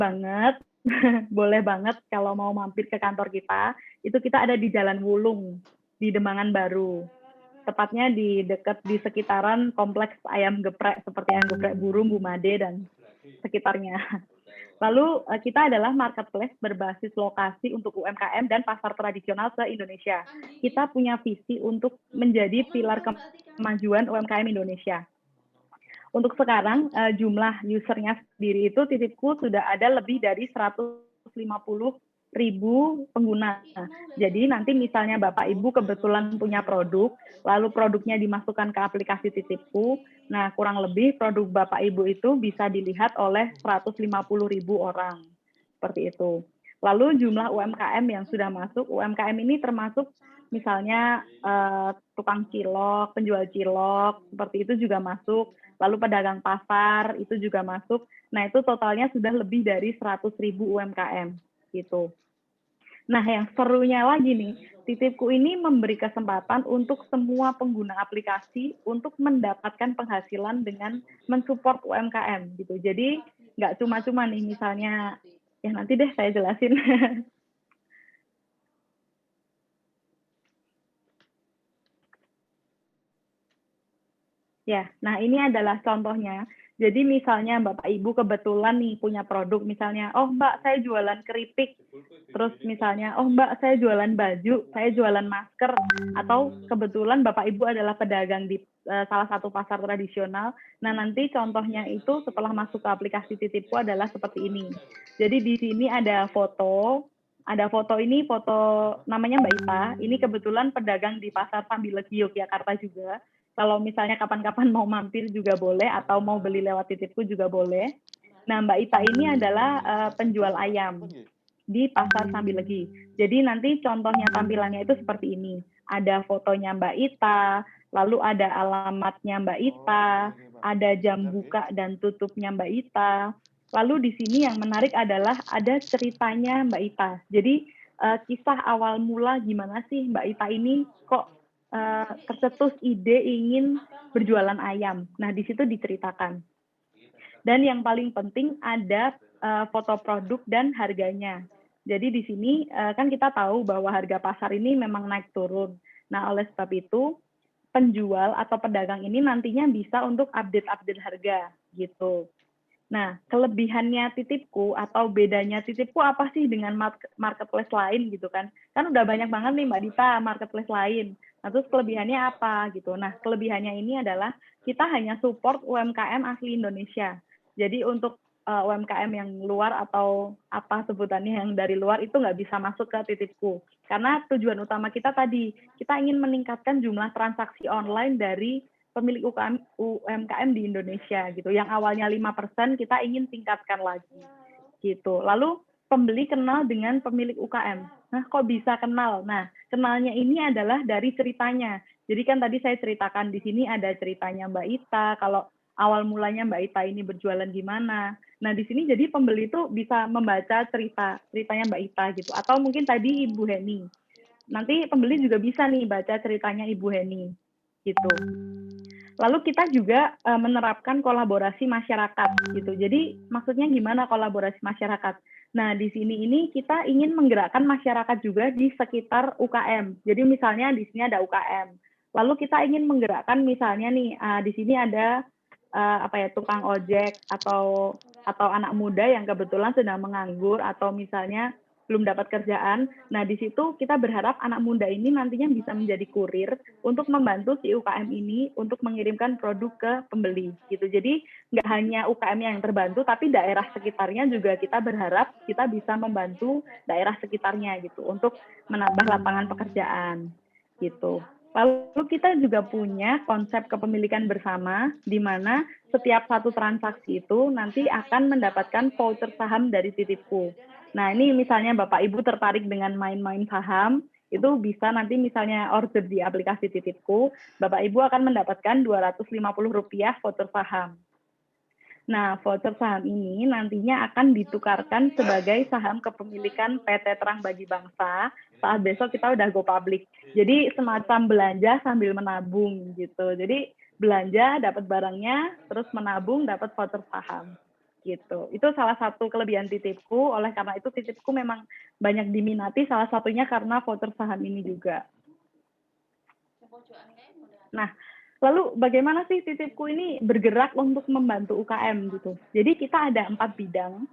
banget, boleh banget kalau mau mampir ke kantor kita, itu kita ada di Jalan Wulung, di Demangan Baru. Tepatnya di dekat di sekitaran kompleks ayam geprek seperti ayam geprek burung, Bumade dan sekitarnya. Lalu kita adalah marketplace berbasis lokasi untuk UMKM dan pasar tradisional se-Indonesia. Kita punya visi untuk menjadi pilar kemajuan UMKM Indonesia. Untuk sekarang jumlah usernya sendiri itu Titipku sudah ada lebih dari 150.000 pengguna. Jadi nanti misalnya Bapak Ibu kebetulan punya produk, lalu produknya dimasukkan ke aplikasi Titipku, nah kurang lebih produk Bapak Ibu itu bisa dilihat oleh 150.000 orang. Seperti itu. Lalu jumlah UMKM yang sudah masuk, UMKM ini termasuk misalnya tukang cilok, penjual cilok, seperti itu juga masuk. Lalu pedagang pasar itu juga masuk. Nah, itu totalnya sudah lebih dari 100.000 UMKM gitu. Nah, yang serunya lagi nih, Titipku ini memberi kesempatan untuk semua pengguna aplikasi untuk mendapatkan penghasilan dengan mensupport UMKM gitu. Jadi nggak cuma-cuma nih misalnya, ya nanti deh saya jelasin. Ya, nah ini adalah contohnya. Jadi misalnya Bapak Ibu kebetulan nih punya produk, misalnya, oh Mbak saya jualan keripik, terus misalnya, oh Mbak saya jualan baju, saya jualan masker, atau kebetulan Bapak Ibu adalah pedagang di salah satu pasar tradisional. Nah nanti contohnya itu setelah masuk ke aplikasi Titipku adalah seperti ini. Jadi di sini ada foto ini foto namanya Mbak Ita, ini kebetulan pedagang di pasar Sambilegi Yogyakarta juga. Kalau misalnya kapan-kapan mau mampir juga boleh, atau mau beli lewat Titipku juga boleh. Nah, Mbak Ita ini adalah penjual ayam di pasar Sambilegi. Jadi nanti contohnya tampilannya itu seperti ini. Ada fotonya Mbak Ita, lalu ada alamatnya Mbak Ita, ada jam buka dan tutupnya Mbak Ita. Lalu di sini yang menarik adalah ada ceritanya Mbak Ita. Jadi kisah awal mula gimana sih Mbak Ita ini kok tercetus ide ingin berjualan ayam. Nah, di situ diceritakan. Dan yang paling penting ada foto produk dan harganya. Jadi di sini kan kita tahu bahwa harga pasar ini memang naik turun. Nah, oleh sebab itu penjual atau pedagang ini nantinya bisa untuk update-update harga gitu. Nah, kelebihannya Titipku atau bedanya Titipku apa sih dengan marketplace lain gitu kan? Kan udah banyak banget nih Mbak Dita marketplace lain. Nah, terus kelebihannya apa gitu? Nah, kelebihannya ini adalah kita hanya support UMKM asli Indonesia. Jadi untuk UMKM yang luar atau apa sebutannya yang dari luar itu nggak bisa masuk ke Titipku. Karena tujuan utama kita tadi, kita ingin meningkatkan jumlah transaksi online dari pemilik UMKM di Indonesia gitu. Yang awalnya 5% kita ingin tingkatkan lagi gitu. Lalu pembeli kenal dengan pemilik UKM. Nah, kok bisa kenal? Nah, kenalnya ini adalah dari ceritanya. Jadi kan tadi saya ceritakan di sini ada ceritanya Mbak Ita, kalau awal mulanya Mbak Ita ini berjualan gimana. Nah, di sini jadi pembeli itu bisa membaca ceritanya Mbak Ita gitu. Atau mungkin tadi Ibu Heni. Nanti pembeli juga bisa nih baca ceritanya Ibu Heni gitu. Lalu kita juga menerapkan kolaborasi masyarakat gitu. Jadi maksudnya gimana kolaborasi masyarakat? Nah, di sini ini kita ingin menggerakkan masyarakat juga di sekitar UKM. Jadi misalnya di sini ada UKM. Lalu kita ingin menggerakkan misalnya nih di sini ada tukang ojek atau anak muda yang kebetulan sedang menganggur atau misalnya belum dapat kerjaan. Nah, di situ kita berharap anak muda ini nantinya bisa menjadi kurir untuk membantu si UKM ini untuk mengirimkan produk ke pembeli gitu. Jadi nggak hanya UKM yang terbantu, tapi daerah sekitarnya juga kita berharap kita bisa membantu daerah sekitarnya gitu untuk menambah lapangan pekerjaan gitu. Lalu kita juga punya konsep kepemilikan bersama, di mana setiap satu transaksi itu nanti akan mendapatkan voucher saham dari Titipku. Nah, ini misalnya Bapak Ibu tertarik dengan main-main saham, itu bisa nanti misalnya order di aplikasi Titipku, Bapak Ibu akan mendapatkan Rp250 voucher saham. Nah, voucher saham ini nantinya akan ditukarkan sebagai saham kepemilikan PT Terang Bagi Bangsa saat besok kita udah go public. Jadi semacam belanja sambil menabung gitu. Jadi belanja dapat barangnya, terus menabung dapat voucher saham. gitu. Itu salah satu kelebihan Titipku, oleh karena itu Titipku memang banyak diminati, salah satunya karena voucher saham ini juga. Nah, lalu bagaimana sih Titipku ini bergerak untuk membantu UKM gitu. Jadi kita ada 4 bidang.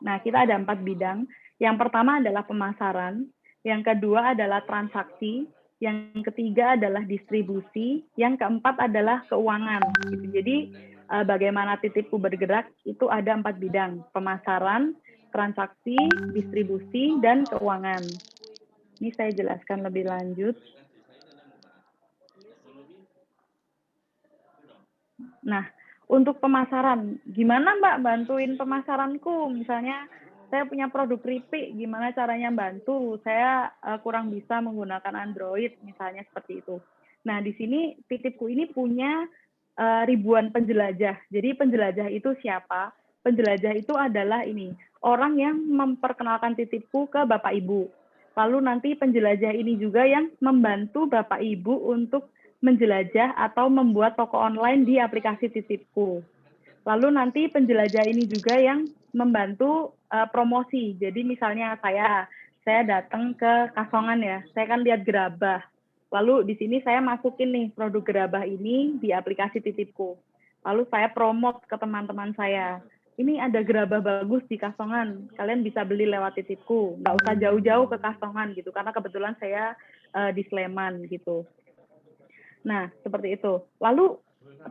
Nah, kita ada 4 bidang. Yang pertama adalah pemasaran, yang kedua adalah transaksi, yang ketiga adalah distribusi, yang keempat adalah keuangan. Gitu. Jadi bagaimana Titipku bergerak itu ada 4 bidang, pemasaran, transaksi, distribusi, dan keuangan. Ini saya jelaskan lebih lanjut. Nah, untuk pemasaran, gimana Mbak bantuin pemasaranku? Misalnya saya punya produk keripik, gimana caranya bantu? Saya kurang bisa menggunakan Android, misalnya seperti itu. Nah, di sini Titipku ini punya ribuan penjelajah. Jadi penjelajah itu siapa? Penjelajah itu adalah ini, orang yang memperkenalkan Titipku ke Bapak Ibu. Lalu nanti penjelajah ini juga yang membantu Bapak Ibu untuk menjelajah atau membuat toko online di aplikasi Titipku. Lalu nanti penjelajah ini juga yang membantu promosi. Jadi misalnya saya datang ke Kasongan ya, saya kan lihat gerabah. Lalu di sini saya masukin nih produk gerabah ini di aplikasi Titipku. Lalu saya promote ke teman-teman saya. Ini ada gerabah bagus di Kasongan, kalian bisa beli lewat Titipku. Nggak usah jauh-jauh ke Kasongan gitu, karena kebetulan saya di Sleman gitu. Nah, seperti itu. Lalu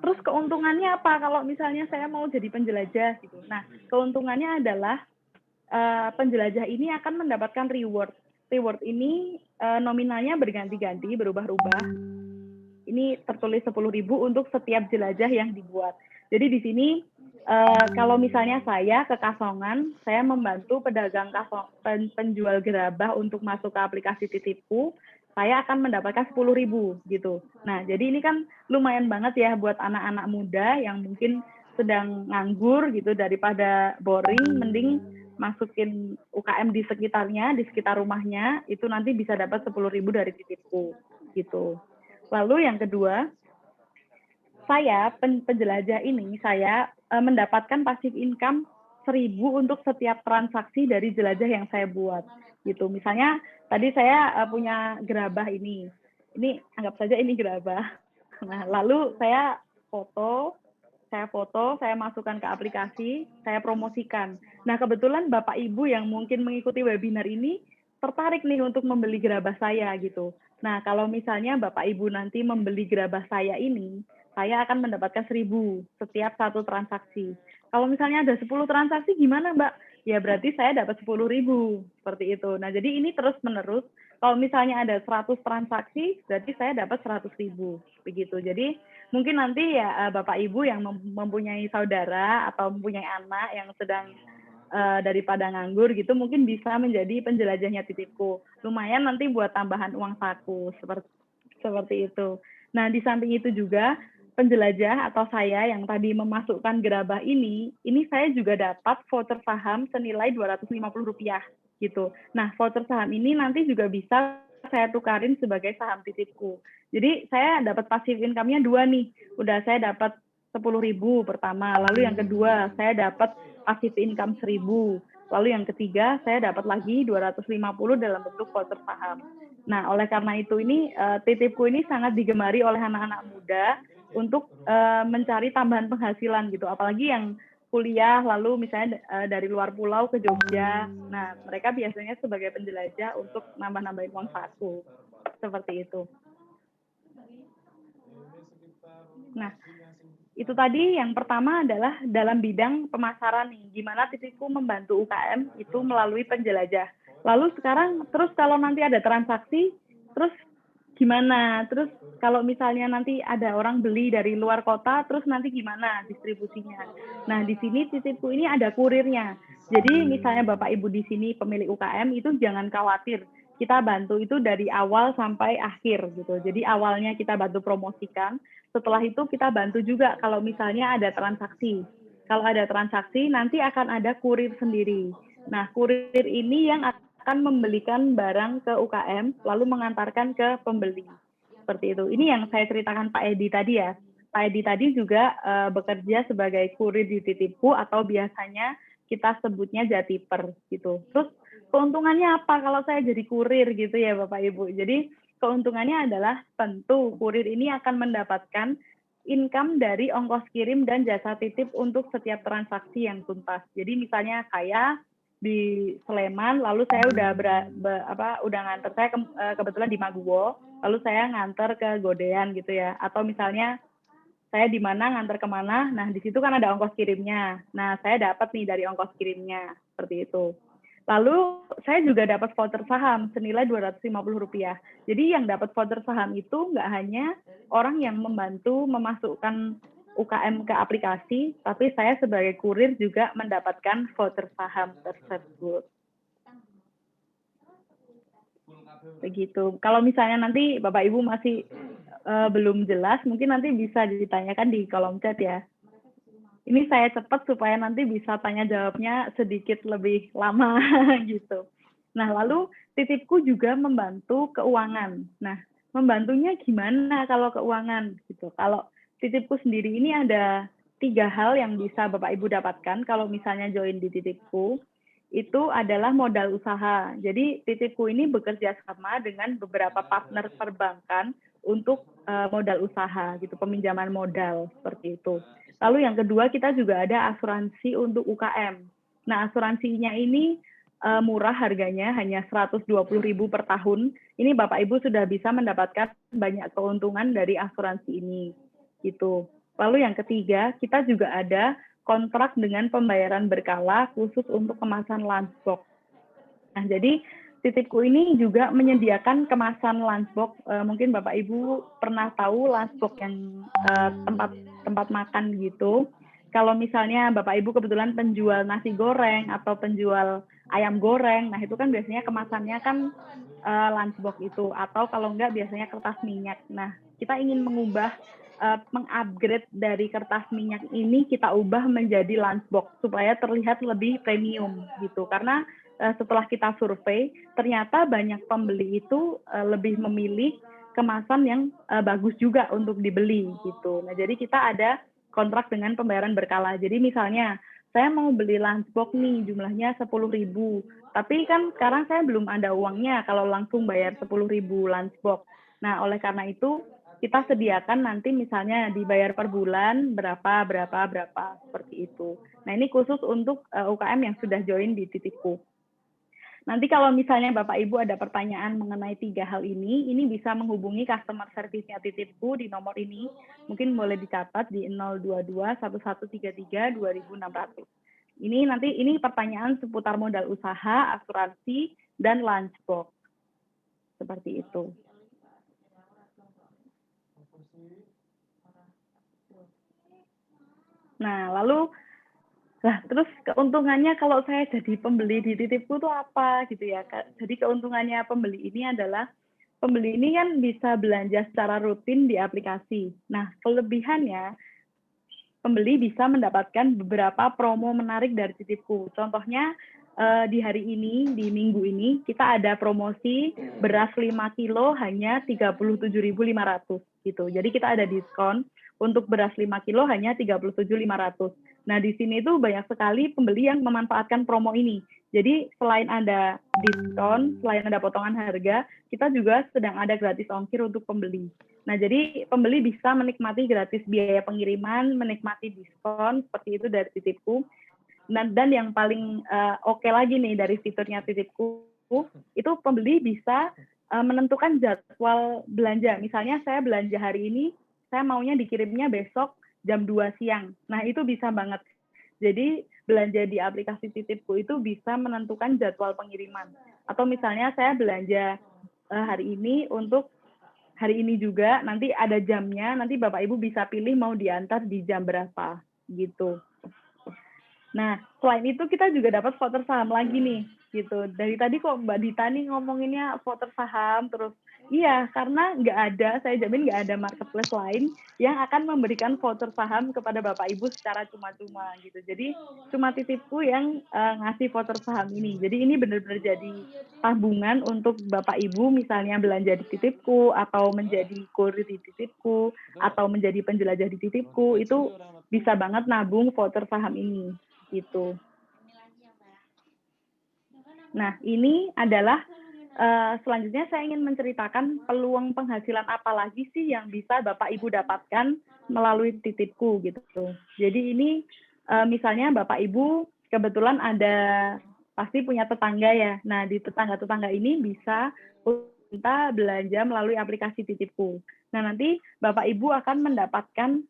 terus keuntungannya apa kalau misalnya saya mau jadi penjelajah gitu. Nah, keuntungannya adalah penjelajah ini akan mendapatkan reward. Reward ini nominalnya berganti-ganti, berubah-ubah. Ini tertulis 10.000 untuk setiap jelajah yang dibuat. Jadi di sini kalau misalnya saya ke Kasongan, saya membantu pedagang penjual gerabah untuk masuk ke aplikasi Titipku, saya akan mendapatkan 10.000 gitu. Nah, jadi ini kan lumayan banget ya buat anak-anak muda yang mungkin sedang nganggur gitu, daripada boring, mending masukin UKM di sekitarnya, di sekitar rumahnya, itu nanti bisa dapat 10.000 dari Titipku gitu. Lalu yang kedua, saya penjelajah ini saya mendapatkan passive income 1.000 untuk setiap transaksi dari jelajah yang saya buat gitu. Misalnya tadi saya punya gerabah ini anggap saja ini gerabah. Nah, lalu saya foto, saya masukkan ke aplikasi, saya promosikan. Nah, kebetulan Bapak Ibu yang mungkin mengikuti webinar ini tertarik nih untuk membeli gerabah saya gitu. Nah, kalau misalnya Bapak Ibu nanti membeli gerabah saya ini, saya akan mendapatkan 1.000 setiap satu transaksi. Kalau misalnya ada 10 transaksi gimana Mbak? Ya berarti saya dapat 10.000 seperti itu. Nah, jadi ini terus menerus. Kalau misalnya ada 100 transaksi, berarti saya dapat 100.000 begitu. Jadi mungkin nanti ya Bapak Ibu yang mempunyai saudara atau mempunyai anak yang sedang daripada nganggur gitu, mungkin bisa menjadi penjelajahnya Titipku. Lumayan nanti buat tambahan uang saku seperti itu. Nah, di samping itu juga penjelajah atau saya yang tadi memasukkan gerabah ini saya juga dapat voucher saham senilai Rp250 gitu. Nah, voucher saham ini nanti juga bisa saya tukarin sebagai saham Titipku. Jadi saya dapat passive income-nya 2 nih. Udah saya dapat 10.000 pertama, lalu yang kedua saya dapat passive income 1.000. Lalu yang ketiga saya dapat lagi 250 dalam bentuk voucher saham. Nah, oleh karena itu ini Titipku ini sangat digemari oleh anak-anak muda untuk mencari tambahan penghasilan gitu. Apalagi yang kuliah lalu misalnya dari luar pulau ke Jogja. Nah, mereka biasanya sebagai penjelajah untuk nambah-nambahin uang saku. Seperti itu. Nah, itu tadi yang pertama adalah dalam bidang pemasaran nih. Gimana Titipku membantu UKM itu melalui penjelajah. Lalu sekarang terus kalau nanti ada transaksi, terus gimana? Terus kalau misalnya nanti ada orang beli dari luar kota, terus nanti gimana distribusinya? Nah, di sini Titipku ini ada kurirnya. Jadi misalnya Bapak Ibu di sini pemilik UKM itu jangan khawatir. Kita bantu itu dari awal sampai akhir gitu. Jadi awalnya kita bantu promosikan, setelah itu kita bantu juga kalau misalnya ada transaksi. Kalau ada transaksi nanti akan ada kurir sendiri. Nah, kurir ini yang akan membelikan barang ke UKM lalu mengantarkan ke pembeli. Seperti itu. Ini yang saya ceritakan Pak Edi tadi ya. Pak Edi tadi juga bekerja sebagai kurir di Titipku atau biasanya kita sebutnya jatiper gitu. Terus keuntungannya apa kalau saya jadi kurir gitu ya Bapak Ibu? Jadi keuntungannya adalah tentu kurir ini akan mendapatkan income dari ongkos kirim dan jasa titip untuk setiap transaksi yang tuntas. Jadi misalnya saya di Sleman, lalu saya udah nganter, saya kebetulan di Maguwo, lalu saya nganter ke Godean gitu ya. Atau misalnya saya di mana nganter kemana, nah di situ kan ada ongkos kirimnya. Nah saya dapat nih dari ongkos kirimnya, seperti itu. Lalu saya juga dapat voucher saham senilai Rp250. Jadi yang dapat voucher saham itu nggak hanya orang yang membantu memasukkan UKM ke aplikasi, tapi saya sebagai kurir juga mendapatkan voucher saham tersebut. Begitu. Kalau misalnya nanti Bapak Ibu masih belum jelas, mungkin nanti bisa ditanyakan di kolom chat ya. Ini saya cepat supaya nanti bisa tanya jawabnya sedikit lebih lama gitu. Nah, lalu Titipku juga membantu keuangan. Nah, membantunya gimana kalau keuangan gitu? Kalau Titipku sendiri ini ada 3 hal yang bisa Bapak Ibu dapatkan kalau misalnya join di Titipku. Itu adalah modal usaha. Jadi Titipku ini bekerja sama dengan beberapa partner perbankan untuk modal usaha gitu, peminjaman modal seperti itu. Lalu yang kedua, kita juga ada asuransi untuk UKM. Nah, asuransinya ini murah harganya, hanya Rp120.000 per tahun. Ini Bapak Ibu sudah bisa mendapatkan banyak keuntungan dari asuransi ini. Gitu. Lalu yang ketiga, kita juga ada kontrak dengan pembayaran berkala khusus untuk kemasan lunchbox. Nah, jadi Titipku ini juga menyediakan kemasan lunchbox. Mungkin Bapak Ibu pernah tahu lunchbox yang tempat makan gitu. Kalau misalnya Bapak Ibu kebetulan penjual nasi goreng atau penjual ayam goreng, nah itu kan biasanya kemasannya kan lunchbox itu. Atau kalau enggak biasanya kertas minyak. Nah, kita ingin mengupgrade dari kertas minyak ini, kita ubah menjadi lunchbox supaya terlihat lebih premium gitu. Karena setelah kita survei, ternyata banyak pembeli itu lebih memilih kemasan yang bagus juga untuk dibeli gitu. Nah, jadi kita ada kontrak dengan pembayaran berkala. Jadi misalnya saya mau beli lunchbox nih, jumlahnya 10.000. Tapi kan sekarang saya belum ada uangnya kalau langsung bayar 10.000 lunchbox. Nah, oleh karena itu kita sediakan nanti misalnya dibayar per bulan berapa seperti itu. Nah, ini khusus untuk UKM yang sudah join di Titipku. Nanti kalau misalnya Bapak Ibu ada pertanyaan mengenai 3 hal ini bisa menghubungi customer service-nya Titipku di nomor ini. Mungkin boleh dicatat di 022 1133 2600. Ini pertanyaan seputar modal usaha, asuransi, dan lunchbox. Seperti itu. Nah, terus keuntungannya kalau saya jadi pembeli di Titipku itu apa gitu ya. Jadi keuntungannya pembeli ini adalah pembeli ini kan bisa belanja secara rutin di aplikasi. Nah, kelebihannya pembeli bisa mendapatkan beberapa promo menarik dari Titipku. Contohnya di hari ini, di minggu ini, kita ada promosi beras 5 kilo hanya 37.500 gitu. Jadi kita ada diskon untuk beras 5 kilo hanya 37.500. Nah, di sini tuh banyak sekali pembeli yang memanfaatkan promo ini. Jadi selain ada diskon, selain ada potongan harga, kita juga sedang ada gratis ongkir untuk pembeli. Nah, jadi pembeli bisa menikmati gratis biaya pengiriman, menikmati diskon seperti itu dari Titipku. Dan yang paling oke lagi nih dari fiturnya Titipku, itu pembeli bisa menentukan jadwal belanja. Misalnya saya belanja hari ini, saya maunya dikirimnya besok jam 2 siang. Nah, itu bisa banget. Jadi belanja di aplikasi Titipku itu bisa menentukan jadwal pengiriman. Atau misalnya saya belanja hari ini untuk hari ini juga, nanti ada jamnya, nanti Bapak Ibu bisa pilih mau diantar di jam berapa gitu. Nah, selain itu kita juga dapat voucher saham lagi nih, gitu. Dari tadi kok Mbak Dita nih ngomonginnya voucher saham terus. Iya, karena nggak ada, saya jamin nggak ada marketplace lain yang akan memberikan voucher saham kepada Bapak Ibu secara cuma-cuma gitu. Jadi cuma Titipku yang ngasih voucher saham ini. Jadi ini benar-benar jadi tabungan untuk Bapak Ibu misalnya belanja di Titipku atau menjadi kurir di Titipku atau menjadi penjelajah di Titipku, itu bisa banget nabung voucher saham ini gitu. Nah, ini adalah selanjutnya saya ingin menceritakan peluang penghasilan apa lagi sih yang bisa Bapak Ibu dapatkan melalui Titipku gitu. Jadi ini misalnya Bapak Ibu kebetulan ada pasti punya tetangga ya. Nah, di tetangga-tetangga ini bisa kita belanja melalui aplikasi Titipku. Nah, nanti Bapak Ibu akan mendapatkan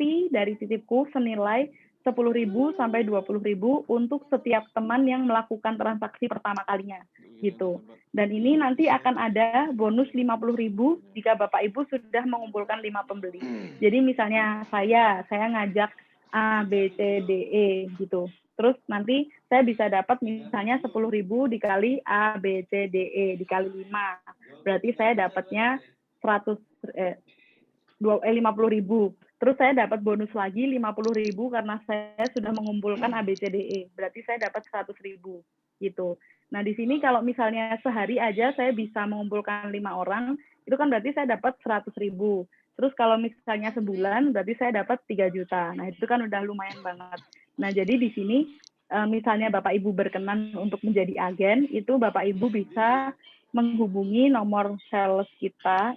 fee dari Titipku senilai 10.000 sampai 20.000 untuk setiap teman yang melakukan transaksi pertama kalinya gitu. Dan ini nanti akan ada bonus 50.000 jika Bapak Ibu sudah mengumpulkan 5 pembeli. Jadi misalnya saya ngajak A, B, C, D, E gitu. Terus nanti saya bisa dapat misalnya 10.000 dikali A, B, C, D, E dikali 5. Berarti saya dapatnya 50.000. Terus saya dapat bonus lagi 50.000 karena saya sudah mengumpulkan ABCDE. Berarti saya dapat 100.000 gitu. Nah, di sini kalau misalnya sehari aja saya bisa mengumpulkan 5 orang, itu kan berarti saya dapat 100.000. Terus kalau misalnya sebulan berarti saya dapat 3 juta. Nah, itu kan udah lumayan banget. Nah, jadi di sini misalnya Bapak Ibu berkenan untuk menjadi agen, itu Bapak Ibu bisa menghubungi nomor sales kita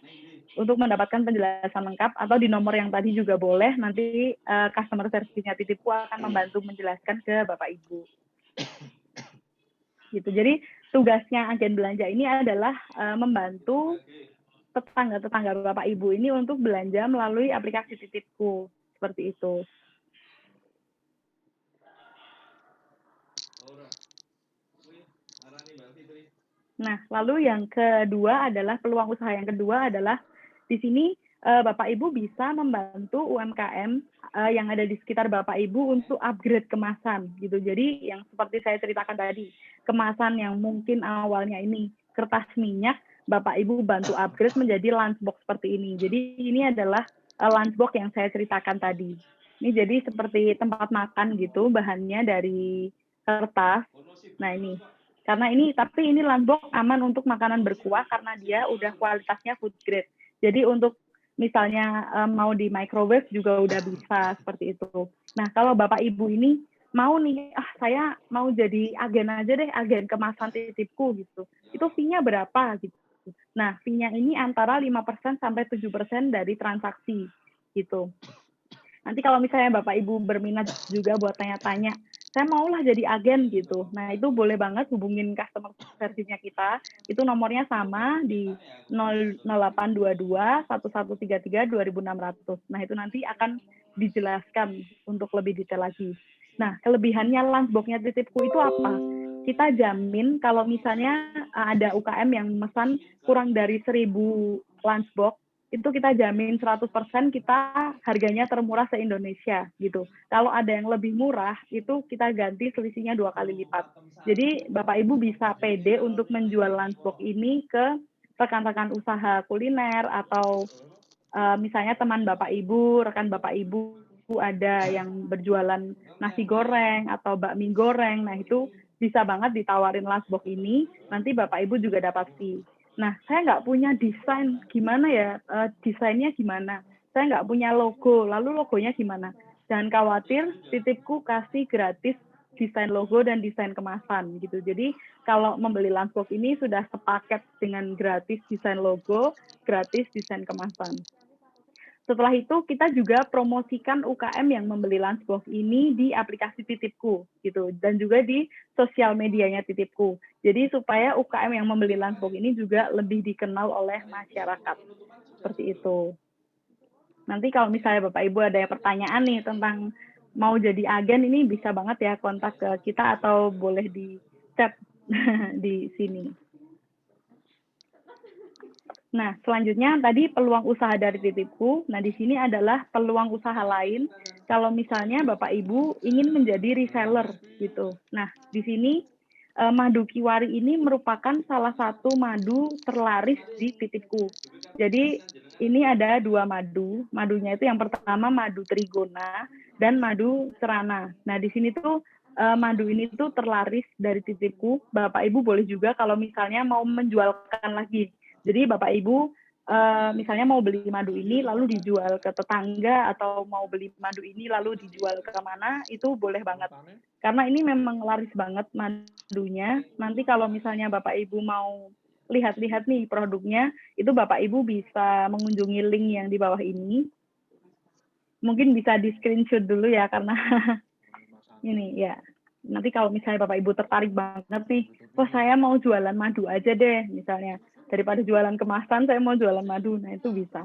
untuk mendapatkan penjelasan lengkap, atau di nomor yang tadi juga boleh, nanti customer service-nya Titipku akan membantu menjelaskan ke Bapak Ibu. Gitu. Jadi tugasnya agen belanja ini adalah membantu tetangga-tetangga Bapak Ibu ini untuk belanja melalui aplikasi Titipku. Seperti itu. Nah, lalu yang kedua adalah peluang usaha yang kedua adalah di sini Bapak Ibu bisa membantu UMKM yang ada di sekitar Bapak Ibu untuk upgrade kemasan gitu. Jadi yang seperti saya ceritakan tadi, kemasan yang mungkin awalnya ini kertas minyak, Bapak Ibu bantu upgrade menjadi lunchbox seperti ini. Jadi ini adalah lunchbox yang saya ceritakan tadi. Ini jadi seperti tempat makan gitu, bahannya dari kertas. Nah, ini karena ini, tapi ini lunchbox aman untuk makanan berkuah karena dia udah kualitasnya food grade. Jadi untuk misalnya mau di microwave juga udah bisa seperti itu. Nah, kalau Bapak Ibu ini mau nih, saya mau jadi agen aja deh, agen kemasan Titipku gitu. Itu fee-nya berapa gitu. Nah, fee-nya ini antara 5% sampai 7% dari transaksi gitu. Nanti kalau misalnya Bapak Ibu berminat juga buat tanya-tanya, saya maulah jadi agen gitu. Nah, itu boleh banget hubungin customer service-nya kita. Itu nomornya sama di 0822 1133 2600. Nah, itu nanti akan dijelaskan untuk lebih detail lagi. Nah, kelebihannya lunchbox-nya Titipku itu apa? Kita jamin kalau misalnya ada UKM yang memesan kurang dari 1.000 lunchbox, itu kita jamin 100% kita harganya termurah se-Indonesia gitu. Kalau ada yang lebih murah, itu kita ganti selisihnya 2 kali lipat. Jadi Bapak Ibu bisa pede untuk menjual lunchbox ini ke rekan-rekan usaha kuliner atau misalnya teman Bapak Ibu, rekan Bapak Ibu ada yang berjualan nasi goreng atau bakmi goreng. Nah, itu bisa banget ditawarin lunchbox ini, nanti Bapak Ibu juga dapat fee. Nah, saya nggak punya desain, gimana ya, desainnya gimana? Saya nggak punya logo, lalu logonya gimana? Jangan khawatir, Titipku kasih gratis desain logo dan desain kemasan gitu. Jadi kalau membeli lunchbox ini sudah sepaket dengan gratis desain logo, gratis desain kemasan. Setelah itu kita juga promosikan UKM yang membeli lunchbox ini di aplikasi Titipku gitu, dan juga di sosial medianya Titipku. Jadi supaya UKM yang membeli lunchbox ini juga lebih dikenal oleh masyarakat. Seperti itu. Nanti kalau misalnya Bapak Ibu ada yang pertanyaan nih tentang mau jadi agen, ini bisa banget ya kontak ke kita atau boleh di chat di sini. Nah, selanjutnya tadi peluang usaha dari Titipku. Nah, di sini adalah peluang usaha lain kalau misalnya Bapak Ibu ingin menjadi reseller gitu. Nah, di sini madu kiwari ini merupakan salah satu madu terlaris di Titipku. Jadi ini ada 2 madu. Madunya itu yang pertama madu trigona dan madu cerana. Nah, di sini tuh madu ini tuh terlaris dari Titipku. Bapak Ibu boleh juga kalau misalnya mau menjualkan lagi. Jadi Bapak Ibu misalnya mau beli madu ini lalu dijual ke tetangga atau mau beli madu ini lalu dijual ke mana, itu boleh banget. Karena ini memang laris banget madunya. Nanti kalau misalnya Bapak Ibu mau lihat-lihat nih produknya, itu Bapak Ibu bisa mengunjungi link yang di bawah ini. Mungkin bisa di screenshot dulu ya, karena ini ya. Nanti kalau misalnya Bapak Ibu tertarik banget nih, wah saya mau jualan madu aja deh misalnya. Daripada jualan kemasan, saya mau jualan madu. Nah, itu bisa.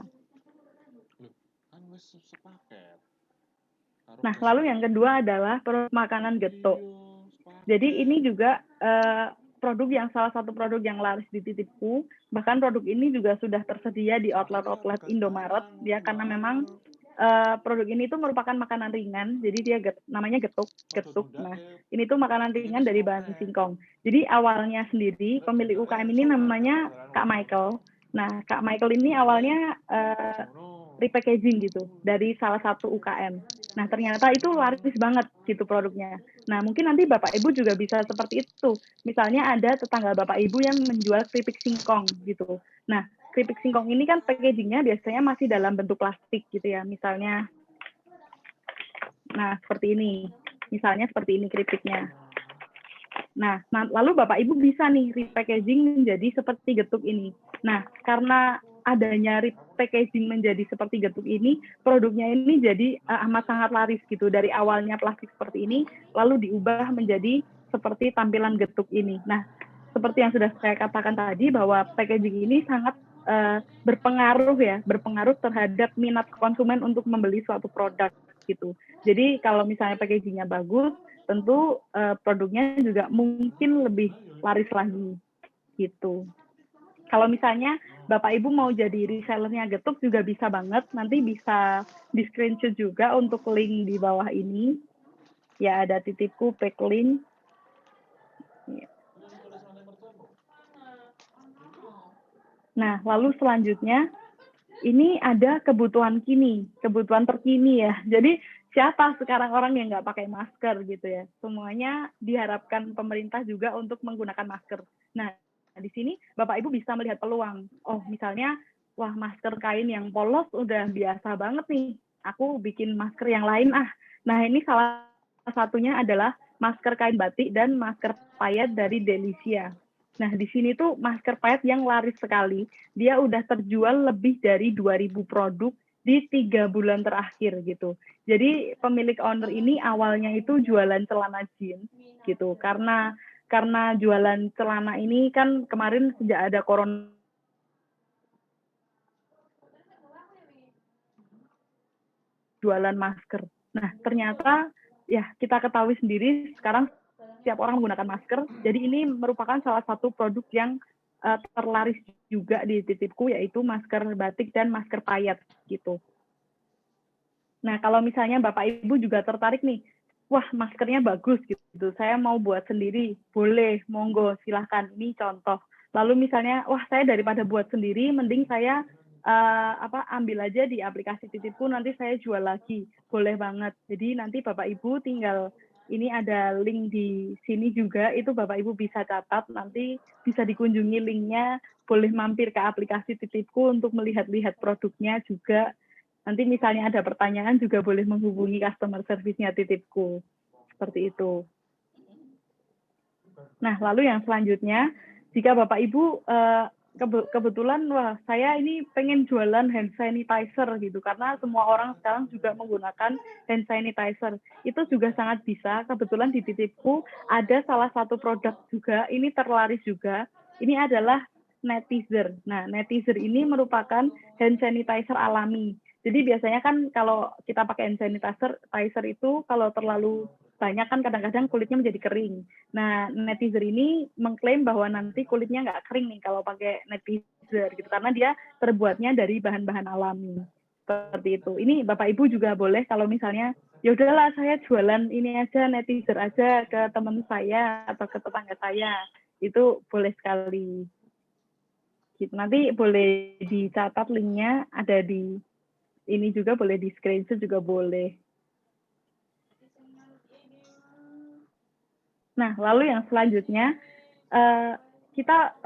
Nah, lalu yang kedua adalah produk makanan getuk. Jadi ini juga produk yang salah satu produk yang laris di Titipku. Bahkan produk ini juga sudah tersedia di outlet-outlet Indomaret ya, karena memang produk ini tuh merupakan makanan ringan, jadi dia namanya getuk. Nah, ini tuh makanan ringan dari bahan singkong. Jadi awalnya sendiri pemilik UKM ini namanya Kak Michael. Nah, Kak Michael ini awalnya repackaging gitu dari salah satu UKM. Nah, ternyata itu laris banget gitu produknya. Nah, mungkin nanti Bapak Ibu juga bisa seperti itu. Misalnya ada tetangga Bapak Ibu yang menjual keripik singkong gitu. Nah, keripik singkong ini kan packagingnya biasanya masih dalam bentuk plastik gitu ya. Misalnya, nah seperti ini. Misalnya seperti ini keripiknya. Nah, lalu Bapak Ibu bisa nih repackaging menjadi seperti getuk ini. Nah, karena adanya repackaging menjadi seperti getuk ini, produknya ini jadi amat sangat laris gitu. Dari awalnya plastik seperti ini, lalu diubah menjadi seperti tampilan getuk ini. Nah, seperti yang sudah saya katakan tadi, bahwa packaging ini sangat berpengaruh terhadap minat konsumen untuk membeli suatu produk gitu. Jadi kalau misalnya packagingnya bagus, tentu produknya juga mungkin lebih laris lagi gitu. Kalau misalnya Bapak Ibu mau jadi resellernya getuk juga bisa banget, nanti bisa di screenshot juga untuk link di bawah ini. Ya ada Titipku pack link. Nah, lalu selanjutnya ini ada kebutuhan terkini ya. Jadi siapa sekarang orang yang nggak pakai masker gitu ya? Semuanya diharapkan pemerintah juga untuk menggunakan masker. Nah, di sini Bapak Ibu bisa melihat peluang. Oh, misalnya, wah masker kain yang polos udah biasa banget nih. Aku bikin masker yang lain ah. Nah, ini salah satunya adalah masker kain batik dan masker payet dari Delicia. Nah, di sini tuh masker payet yang laris sekali. Dia udah terjual lebih dari 2.000 produk di 3 bulan terakhir gitu. Jadi pemilik owner ini awalnya itu jualan celana jeans gitu. Karena jualan celana ini kan kemarin sejak ada corona jualan masker. Nah, ternyata ya kita ketahui sendiri sekarang setiap orang menggunakan masker. Jadi ini merupakan salah satu produk yang terlaris juga di Titipku, yaitu masker batik dan masker payet gitu. Nah, kalau misalnya Bapak Ibu juga tertarik nih, wah maskernya bagus gitu, saya mau buat sendiri, boleh, monggo, silahkan. Ini contoh. Lalu misalnya, wah saya daripada buat sendiri, mending saya ambil aja di aplikasi Titipku, nanti saya jual lagi, boleh banget. Jadi nanti Bapak Ibu tinggal, ini ada link di sini juga, itu Bapak Ibu bisa catat, nanti bisa dikunjungi linknya, boleh mampir ke aplikasi Titipku untuk melihat-lihat produknya juga. Nanti misalnya ada pertanyaan juga boleh menghubungi customer service-nya Titipku. Seperti itu. Nah, lalu yang selanjutnya, jika Bapak Ibu kebetulan, wah saya ini pengen jualan hand sanitizer gitu, karena semua orang sekarang juga menggunakan hand sanitizer. Itu juga sangat bisa, kebetulan di Titipku ada salah satu produk juga, ini terlaris juga, ini adalah Netizer. Nah, Netizer ini merupakan hand sanitizer alami. Jadi biasanya kan kalau kita pakai hand sanitizer itu kalau terlalu banyak kan kadang-kadang kulitnya menjadi kering. Nah, Netizer ini mengklaim bahwa nanti kulitnya nggak kering nih kalau pakai Netizer gitu, karena dia terbuatnya dari bahan-bahan alami. Seperti itu. Ini Bapak Ibu juga boleh kalau misalnya ya udahlah saya jualan ini aja, netizen aja ke teman saya atau ke tetangga saya, itu boleh sekali. Gitu. Nanti boleh dicatat linknya, ada di ini juga, boleh di screenshot juga boleh. Nah, lalu yang selanjutnya, kita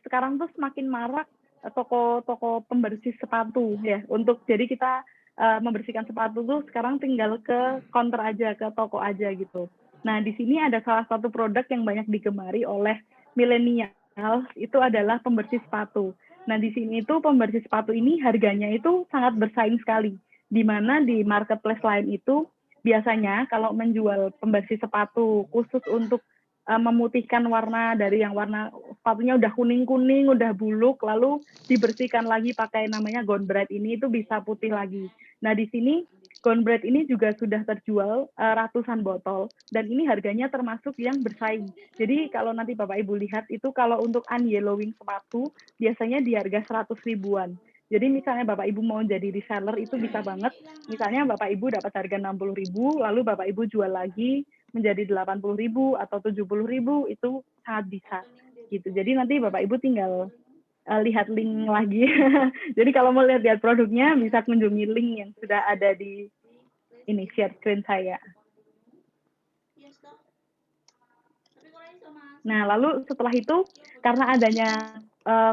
sekarang tuh semakin marak toko-toko pembersih sepatu ya. Jadi kita membersihkan sepatu tuh sekarang tinggal ke counter aja, ke toko aja gitu. Nah, di sini ada salah satu produk yang banyak digemari oleh milenial, itu adalah pembersih sepatu. Nah, di sini itu pembersih sepatu ini harganya itu sangat bersaing sekali. Di mana di marketplace lain itu biasanya kalau menjual pembersih sepatu khusus untuk memutihkan warna dari yang warna sepatunya udah kuning-kuning, udah buluk, lalu dibersihkan lagi pakai namanya Gone Bright ini, itu bisa putih lagi. Nah, di sini Gone Bright ini juga sudah terjual ratusan botol, dan ini harganya termasuk yang bersaing. Jadi kalau nanti Bapak Ibu lihat itu, kalau untuk unyellowing sepatu, biasanya di harga 100 ribuan. Jadi misalnya Bapak Ibu mau jadi reseller itu bisa banget. Misalnya Bapak Ibu dapat harga 60.000, lalu Bapak Ibu jual lagi menjadi 80.000 atau 70.000, itu sangat bisa gitu. Jadi nanti Bapak Ibu tinggal lihat link lagi. Jadi kalau mau lihat produknya bisa kunjungi link yang sudah ada di ini share screen saya. Nah, lalu setelah itu karena adanya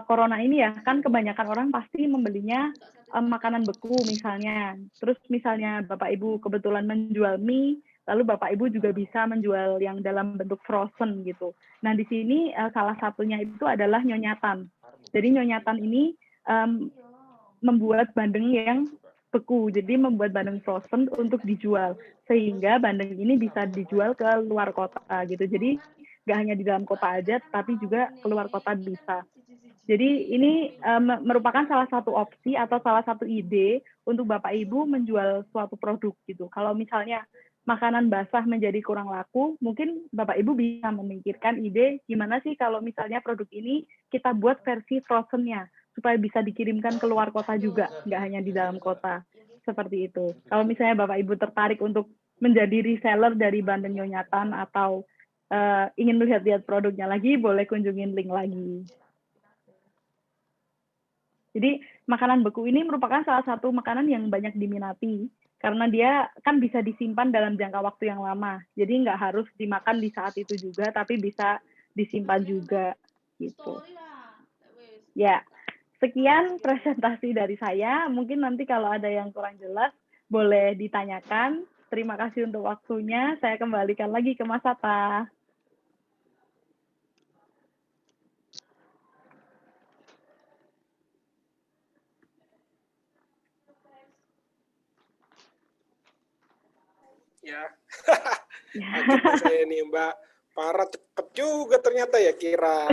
corona ini ya, kan kebanyakan orang pasti membelinya makanan beku misalnya. Terus misalnya Bapak Ibu kebetulan menjual mie, lalu Bapak Ibu juga bisa menjual yang dalam bentuk frozen gitu. Nah, di sini salah satunya itu adalah nyonyatan. Jadi nyonyatan ini membuat bandeng yang beku, jadi membuat bandeng frozen untuk dijual, sehingga bandeng ini bisa dijual ke luar kota gitu. Jadi nggak hanya di dalam kota aja, tapi juga keluar kota bisa. Jadi ini merupakan salah satu opsi atau salah satu ide untuk Bapak Ibu menjual suatu produk gitu. Kalau misalnya makanan basah menjadi kurang laku, mungkin Bapak Ibu bisa memikirkan ide gimana sih kalau misalnya produk ini kita buat versi frozen-nya, supaya bisa dikirimkan ke luar kota juga, nggak hanya di dalam kota. Seperti itu. Kalau misalnya Bapak Ibu tertarik untuk menjadi reseller dari bandeng nyonyatan atau ingin melihat-lihat produknya lagi, boleh kunjungin link lagi. Jadi makanan beku ini merupakan salah satu makanan yang banyak diminati karena dia kan bisa disimpan dalam jangka waktu yang lama. Jadi nggak harus dimakan di saat itu juga, tapi bisa disimpan juga gitu. Ya, sekian presentasi dari saya. Mungkin nanti kalau ada yang kurang jelas boleh ditanyakan. Terima kasih untuk waktunya. Saya kembalikan lagi ke Mas Atta. Ya, kaget saya nih Mbak. Parah, cepet juga ternyata ya kira.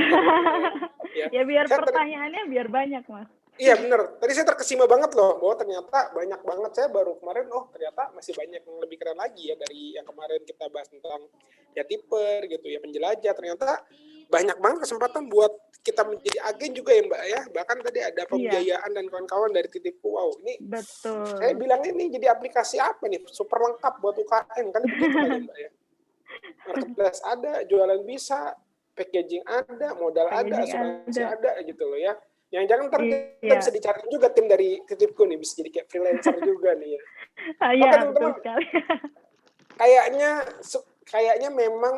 Ya biar pertanyaannya biar banyak, Mas. Iya bener, tadi saya terkesima banget loh, bahwa ternyata banyak banget. Saya baru kemarin, ternyata masih banyak yang lebih keren lagi ya dari yang kemarin kita bahas tentang ya tipper gitu ya, penjelajah. Ternyata banyak banget kesempatan buat kita menjadi agen juga ya Mbak ya. Bahkan tadi ada pembiayaan dan kawan-kawan dari Titipku. Wow, ini betul. Saya bilang ini jadi aplikasi apa nih? Super lengkap buat UKM, kan begitu kali Mbak ya. Marketplace ada, jualan bisa, packaging ada, modal ada, asuransi ada gitu loh ya. Yang jangan ntar kita bisa dicari juga tim dari Titipku nih, bisa jadi kayak freelancer juga nih ya. Oke teman-teman, kayaknya memang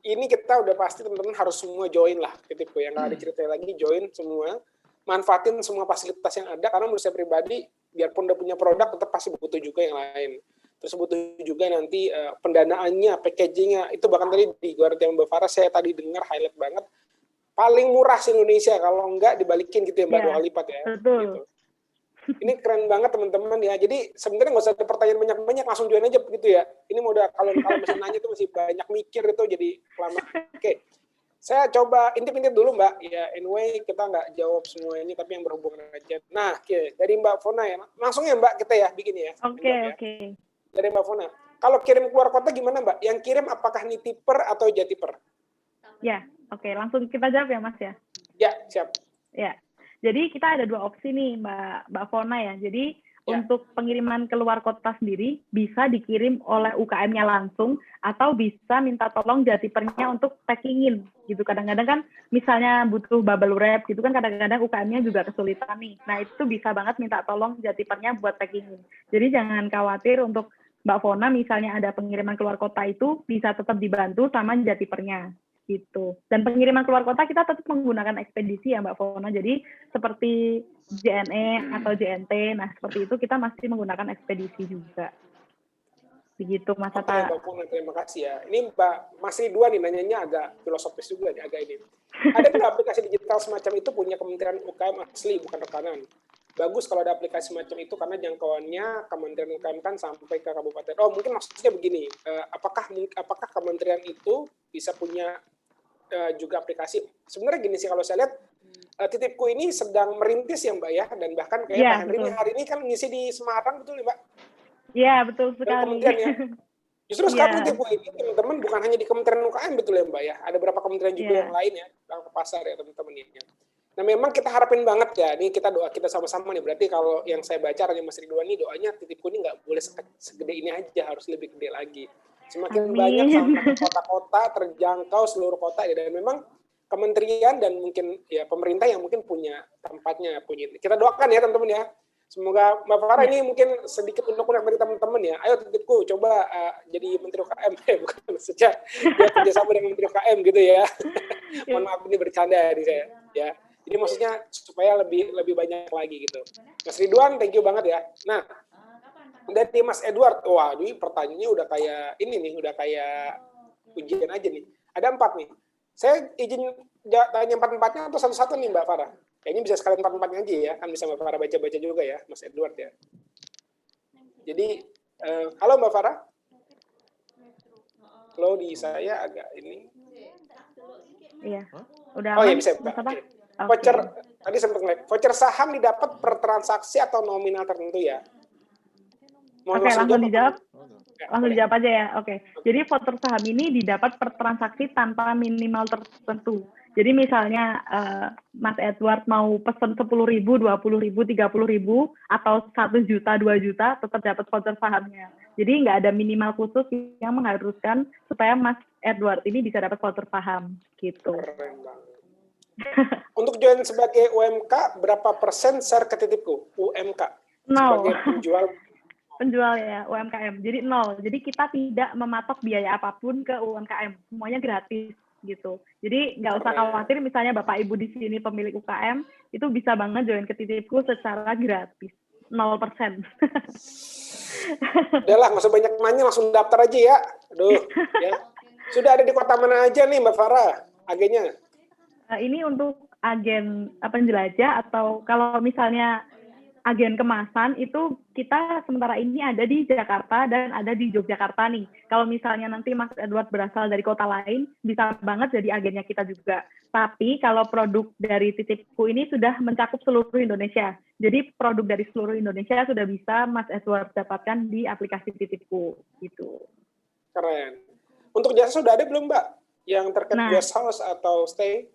ini kita udah pasti teman-teman harus semua join lah Titipku ya. Nggak ada cerita lagi, join semua. Manfaatin semua fasilitas yang ada, karena menurut saya pribadi, biarpun udah punya produk, tetap pasti butuh juga yang lain. Terus butuh juga nanti pendanaannya, packagingnya, itu bahkan tadi di Guardian Mbak Farah, saya tadi dengar highlight banget, paling murah di Indonesia, kalau enggak dibalikin gitu ya Mbak, 2 kali lipat ya. Betul. Gitu. Ini keren banget teman-teman ya, jadi sebenarnya nggak usah ada pertanyaan banyak-banyak, langsung join aja begitu ya. Ini modal, kalau masih nanya itu masih banyak mikir itu jadi kelamaan. Oke. Saya coba intip-intip dulu Mbak, ya anyway kita nggak jawab semua ini, tapi yang berhubungan aja. Nah, dari Mbak Fona ya, langsung ya Mbak kita ya bikin ya. Oke. Dari Mbak Fona, kalau kirim keluar kota gimana Mbak? Yang kirim apakah nitiper atau jatiper? Ya, oke, langsung kita jawab ya Mas ya. Ya, siap. Ya, jadi kita ada 2 opsi nih Mbak Fona ya. Jadi Ya. Untuk pengiriman keluar kota sendiri bisa dikirim oleh UKM-nya langsung atau bisa minta tolong jatipernya untuk packingin gitu. Kadang-kadang kan misalnya butuh bubble wrap gitu kan kadang-kadang UKM-nya juga kesulitan nih. Nah itu bisa banget minta tolong jatipernya buat packingin. Jadi jangan khawatir untuk Mbak Fona misalnya ada pengiriman keluar kota itu bisa tetap dibantu sama jatipernya gitu. Dan pengiriman keluar kota kita tetap menggunakan ekspedisi ya Mbak Fona. Jadi seperti JNE atau JNT, nah seperti itu kita masih menggunakan ekspedisi juga. Begitu Mas Oke, Ata. Mbak Puna, terima kasih ya. Ini Mbak Mas Ridwan nih nanyanya agak filosofis juga nih, agak ini. Ada nggak aplikasi digital semacam itu punya Kementerian UKM asli, bukan rekanan? Bagus kalau ada aplikasi semacam itu karena jangkauannya Kementerian UKM kan sampai ke kabupaten. Oh, mungkin maksudnya begini, apakah kementerian itu bisa punya juga aplikasi? Sebenarnya gini sih kalau saya lihat Titipku ini sedang merintis ya Mbak ya, dan bahkan kayak Iya, Pak Henry ini betul. hari ini kan ngisi di Semarang, betul ya Mbak? Iya, betul Dari sekali. kementerian ya. Justru sekarang Iya, Titipku ini teman-teman bukan hanya di Kementerian UKM, betul ya Mbak ya, ada beberapa kementerian juga iya, yang lain ya, ke pasar ya teman-teman ya. Nah memang kita harapin banget ya, ini kita doa kita sama-sama nih, berarti kalau yang saya baca hanya Mas Ridwan ini doanya Titipku ini nggak boleh segede ini aja, harus lebih gede lagi. Semakin banyak amin. sampai ke kota-kota, terjangkau seluruh kota ya, dan memang kementerian dan mungkin ya pemerintah yang mungkin punya tempatnya, punya. Kita doakan ya teman-teman ya. Semoga Mbak Farah Ya, ini mungkin sedikit unek-unek dari teman-teman ya. Ayo Titipku coba jadi Menteri UKM, bukan maksudnya dia kerjasama dengan Menteri UKM gitu ya. Mohon maaf ini bercanda nih saya ya. Jadi maksudnya supaya lebih banyak lagi gitu. Mas Ridwan, thank you banget ya. Nah, dari Mas Edward, wah ini pertanyaannya udah kayak ini nih, udah kayak ujian aja nih. Ada 4 nih. Saya izin tanya 4-4-nya atau satu-satu nih Mbak Farah? Kayaknya bisa sekalian 4-4-nya aja ya, kan bisa Mbak Farah baca-baca juga ya, Mas Edward ya. Jadi, halo Mbak Farah? Halo, di saya agak ini. iya. Udah Oh aman, ya bisa Mbak. Mas Ata? Oke. Oke. Voucher, tadi sempat ngeliat, voucher saham didapat per transaksi atau nominal tertentu ya? Mau Oke, langsung dijawab. Ya, Langsung boleh. dijawab aja ya. Oke. Jadi voucher saham ini didapat per transaksi tanpa minimal tertentu. Jadi misalnya Mas Edward mau pesen 10.000, 20.000, 30.000 atau 1 juta, 2 juta tetap dapat voucher sahamnya. Jadi nggak ada minimal khusus yang mengharuskan supaya Mas Edward ini bisa dapat voucher saham gitu. Keren banget. Untuk join sebagai UMK, berapa persen share ke Titipku? UMK. Sebagai penjual ya UMKM. Jadi 0. Jadi kita tidak mematok biaya apapun ke UMKM. Semuanya gratis gitu. Jadi nggak usah khawatir misalnya Bapak Ibu di sini pemilik UKM itu bisa banget join ke Titipku secara gratis. 0%. Udahlah, nggak usah banyak nanya, langsung daftar aja ya. Aduh, ya. Sudah ada di kota mana aja nih Mbak Farah agennya? Ini untuk agen penjelajah atau kalau misalnya agen kemasan itu kita sementara ini ada di Jakarta dan ada di Yogyakarta nih. Kalau misalnya nanti Mas Edward berasal dari kota lain, bisa banget jadi agennya kita juga. Tapi kalau produk dari Titipku ini sudah mencakup seluruh Indonesia. Jadi produk dari seluruh Indonesia sudah bisa Mas Edward dapatkan di aplikasi Titipku gitu. Keren. Untuk jasa sudah ada belum Mbak? Yang terkait guest house atau homestay?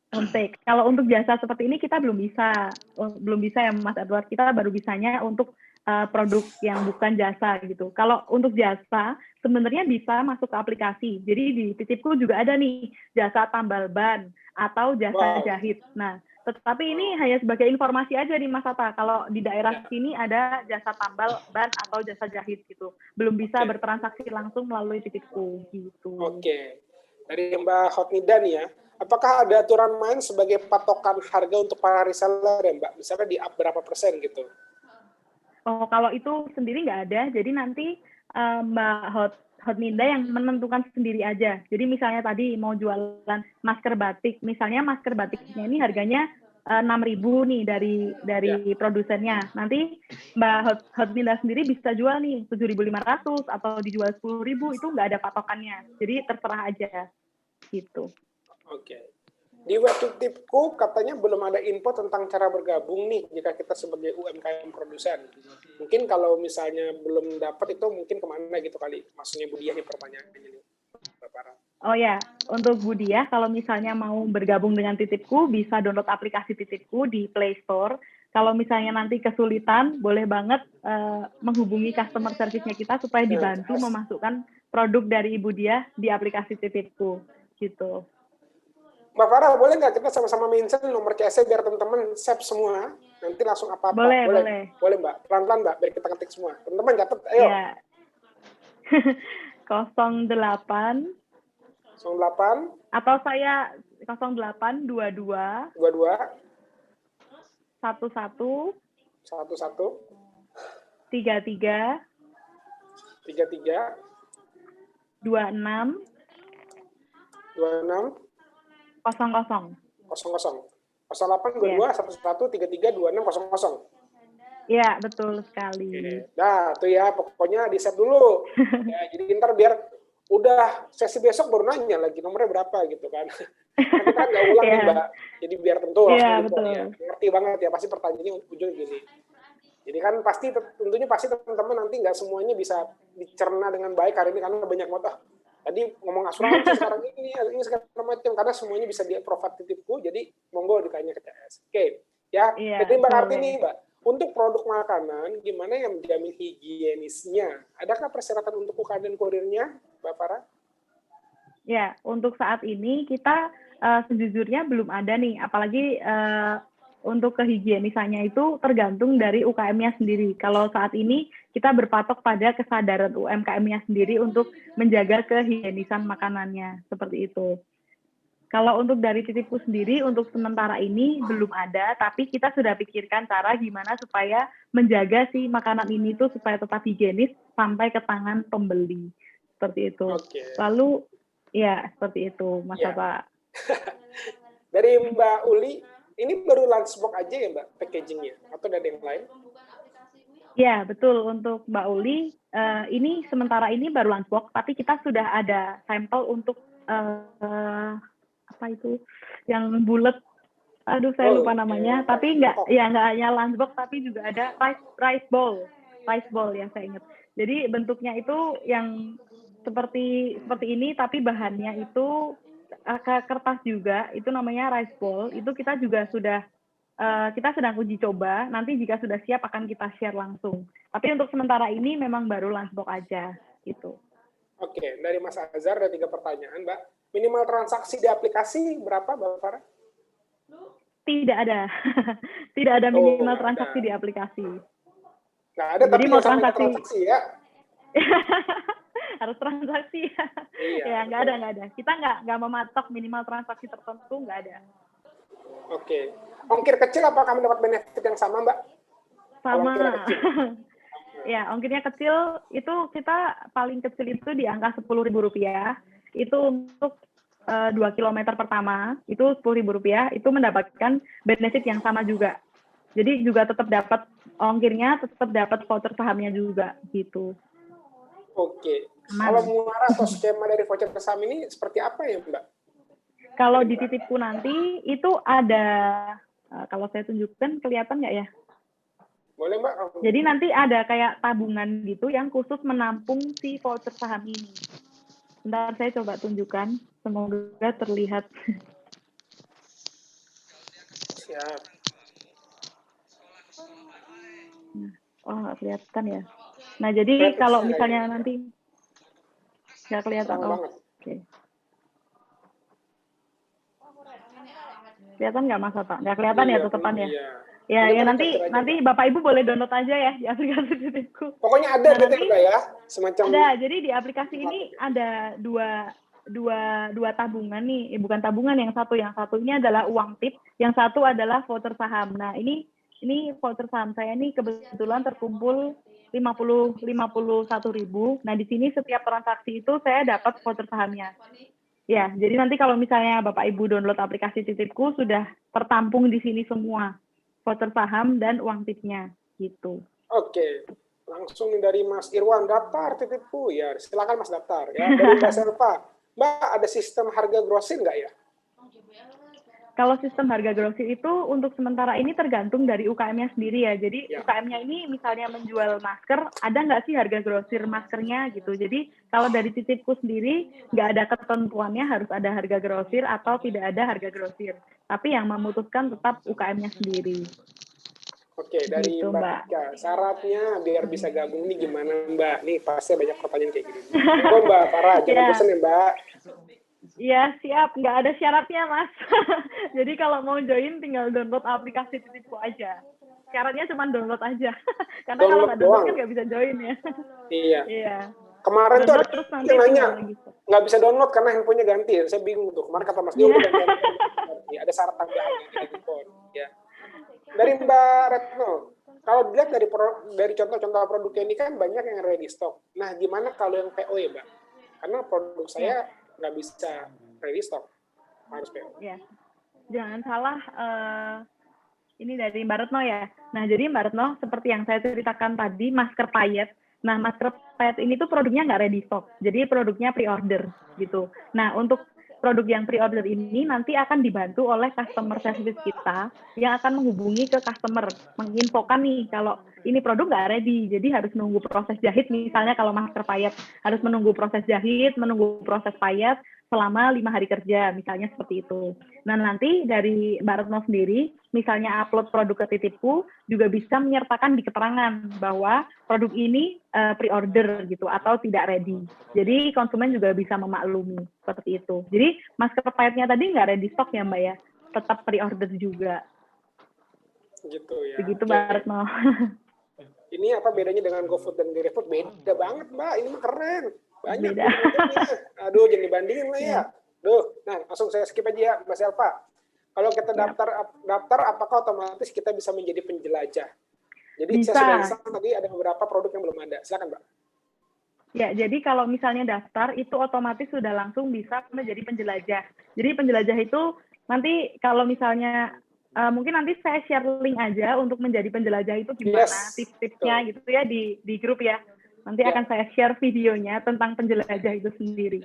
Homestay. Kalau untuk jasa seperti ini kita belum bisa ya Mas Edward. Kita baru bisanya untuk produk yang bukan jasa gitu. Kalau untuk jasa sebenarnya bisa masuk ke aplikasi. Jadi di Titipku juga ada nih jasa tambal ban atau jasa jahit. Nah, tetapi ini hanya sebagai informasi aja nih Mas Ata. Kalau di daerah sini ada jasa tambal ban atau jasa jahit gitu. Belum bisa bertransaksi langsung melalui Titipku gitu. Oke. Dari Mbak Hotnida nih ya. Apakah ada aturan main sebagai patokan harga untuk para reseller ya Mbak? Misalnya di up berapa persen gitu? Oh, kalau itu sendiri nggak ada. Jadi nanti Mbak Hotninda yang menentukan sendiri aja. Jadi misalnya tadi mau jualan masker batik, misalnya masker batiknya ini harganya 6.000 nih dari produsennya. Nanti Mbak Hotninda sendiri bisa jual nih 7.500 atau dijual 10.000, itu nggak ada patokannya. Jadi terserah aja gitu. Oke. Di web Titipku katanya belum ada info tentang cara bergabung nih jika kita sebagai UMKM produsen. Mungkin kalau misalnya belum dapat itu mungkin kemana gitu kali. Maksudnya Budiah nih pertanyaannya nih. Oh ya, untuk Budiah kalau misalnya mau bergabung dengan Titipku bisa download aplikasi Titipku di Play Store. Kalau misalnya nanti kesulitan, boleh banget menghubungi customer service-nya kita supaya dibantu memasukkan produk dari Ibu Diah di aplikasi Titipku gitu. Mbak Farah, boleh nggak kita sama-sama mention nomor CS biar teman-teman save semua, nanti langsung apa-apa. Boleh. Boleh Mbak, pelan-pelan Mbak, biar kita ketik semua. Teman-teman catat, ayo. Ya. 08 08 atau saya 08 22 11 33 26 00 082211332600. Ya, betul sekali. Nah, tuh ya, pokoknya di-save dulu. Ya, jadi ntar biar udah sesi besok baru nanya lagi nomornya berapa gitu kan. Nanti kan nggak ulang nih Mbak. Jadi biar tentu langsung ya. Ngerti banget ya, pasti pertanyaannya ujung gini. Jadi kan tentunya pasti teman-teman nanti nggak semuanya bisa dicerna dengan baik hari ini karena banyak banget. Tadi ngomong asuransi sekarang ini segala macam karena semuanya bisa di-provide Titipku. Jadi monggo ditanya ke CS. Oke, ya. Jadi Mbak Kartini, Mbak. Untuk produk makanan, gimana yang menjamin higienisnya? Adakah persyaratan untuk UKM dan kurirnya, Mbak Farah? Ya, untuk saat ini kita sejujurnya belum ada nih, apalagi untuk kehigienisannya itu tergantung dari UKM-nya sendiri. Kalau saat ini kita berpatok pada kesadaran UMKM-nya sendiri untuk menjaga kehigienisan makanannya, seperti itu. Kalau untuk dari Titipku sendiri, untuk sementara ini belum ada, tapi kita sudah pikirkan cara gimana supaya menjaga si makanan ini tuh supaya tetap higienis sampai ke tangan pembeli. Seperti itu. Lalu, ya seperti itu, Mas Bapak. Dari Mbak Uli, ini baru lunchbox aja ya Mbak, packagingnya? Atau ada yang lain? Ya, betul. Untuk Mbak Uli, ini sementara ini baru lunchbox, tapi kita sudah ada sampel untuk apa itu yang bulat, aduh saya lupa namanya, tapi nggak hanya lunchbox tapi juga ada rice bowl ya saya ingat. Jadi bentuknya itu yang seperti ini tapi bahannya itu kertas juga, itu namanya rice bowl. Itu kita juga sudah kita sedang uji coba, nanti jika sudah siap akan kita share langsung. Tapi untuk sementara ini memang baru lunchbox aja gitu. Oke, dari Mas Azhar ada 3 pertanyaan, Mbak. Minimal transaksi di aplikasi berapa, Mbak Farah? Tidak ada. Tidak ada minimal transaksi di aplikasi. Nggak ada, jadi tapi mau transaksi ya? Harus transaksi ya? Iya, ya, nggak ada. Kita nggak mematok minimal transaksi tertentu, nggak ada. Oke. Ongkir kecil apakah mendapat benefit yang sama, Mbak? Sama. Ya, ongkirnya kecil, itu kita paling kecil itu di angka Rp10.000. Itu untuk 2 kilometer pertama, itu Rp10.000, itu mendapatkan benefit yang sama juga. Jadi juga tetap dapat ongkirnya, tetap dapat voucher sahamnya juga, gitu. Oke. Kalau muara atau skema dari voucher saham ini seperti apa ya, Mbak? Kalau di Titipku nanti, itu ada, kalau saya tunjukkan, kelihatan nggak ya? Boleh, Mbak. Jadi nanti ada kayak tabungan gitu yang khusus menampung si voucher saham ini. Bentar, saya coba tunjukkan. Semoga terlihat. Siap. Oh, nggak kelihatan ya. Nah, jadi kalau misalnya nanti nggak kelihatan. Oke. Kelihatan nggak Mas Pak? Nggak kelihatan ya tetepan ya? Ya, nanti Bapak Ibu boleh download aja ya di aplikasi Titipku. Pokoknya ada nanti ya, semacam. Ada. Jadi di aplikasi ini ada dua tabungan nih, bukan tabungan, yang satunya adalah uang tip, yang satu adalah voucher saham. Nah, ini voucher saham saya ini kebetulan terkumpul 51.000. Nah, di sini setiap transaksi itu saya dapat voucher sahamnya. Ya, jadi nanti kalau misalnya Bapak Ibu download aplikasi Titipku sudah tertampung di sini semua, voucher saham dan uang tipnya gitu. Oke. Langsung dari Mas Irwan, daftar Titipku ya. Silakan Mas daftar ya. Dari Mbak Selva, Mbak ada sistem harga grosir nggak ya? Kalau sistem harga grosir itu untuk sementara ini tergantung dari UKM-nya sendiri ya. Jadi UKM-nya ini misalnya menjual masker, ada nggak sih harga grosir maskernya gitu. Jadi kalau dari Titipku sendiri nggak ada ketentuannya harus ada harga grosir atau tidak ada harga grosir. Tapi yang memutuskan tetap UKM-nya sendiri. Oke, dari Gitu, Mbak Mbak. Tika. Syaratnya biar bisa gabung nih gimana Mbak? Nih pasti banyak pertanyaan kayak gini. Monggo Mbak Farah, jangan Ya, bosan ya Mbak. ya siap. Nggak ada syaratnya, Mas. Jadi kalau mau join tinggal download aplikasi Titipku aja. Syaratnya cuma download aja. Karena kalau Download nggak download doang. kan nggak bisa join ya. Iya. Iya. Kemarin tuh ada Download terus nanti yang nanya, tinggal lagi. nggak bisa download karena handphonenya ganti. Saya bingung tuh. Kemarin kata Mas Dio udah ganti handphone. Ya, ada syarat tambahan ganti handphone. Ya. Dari Mbak Retno, kalau dilihat dari contoh-contoh produknya ini kan banyak yang ready stock. Nah, gimana kalau yang PO ya, Mbak? Karena produk saya nggak bisa ready stock, harus PO. Ya, jangan salah. Ini dari Mbak Retno ya. Nah, jadi Mbak Retno, seperti yang saya ceritakan tadi, masker payet. Nah, masker payet ini tuh produknya nggak ready stock. Jadi produknya pre-order gitu. Nah, untuk produk yang pre-order ini nanti akan dibantu oleh customer service kita yang akan menghubungi ke customer, menginfokan nih kalau ini produk nggak ready, jadi harus menunggu proses jahit. Misalnya kalau masker payet harus menunggu proses jahit, menunggu proses payet selama 5 hari kerja, misalnya seperti itu. Nah, nanti dari Mbak Retno sendiri, misalnya upload produk ke Titipku, juga bisa menyertakan di keterangan bahwa produk ini pre-order gitu, atau tidak ready. Jadi konsumen juga bisa memaklumi, seperti itu. Jadi masker payetnya tadi nggak ready stock ya Mbak ya, tetap pre-order juga. Gitu ya. Begitu Mbak Retno. Ini apa bedanya dengan GoFood dan GrabFood? Beda banget Mbak, ini mah keren. Banyak Beda. Aduh, jangan dibandingin lah ya. Duh, nah langsung saya skip aja ya, Mbak Selva. Kalau kita daftar, apakah otomatis kita bisa menjadi penjelajah? Jadi bisa. saya sudah install tadi ada beberapa produk yang belum ada. Silakan Mbak. Ya, jadi kalau misalnya daftar itu otomatis sudah langsung bisa menjadi penjelajah. Jadi penjelajah itu nanti kalau misalnya mungkin nanti saya share link aja untuk menjadi penjelajah itu gimana, tips-tipsnya gitu ya di grup ya. Nanti akan saya share videonya tentang penjelajah itu sendiri.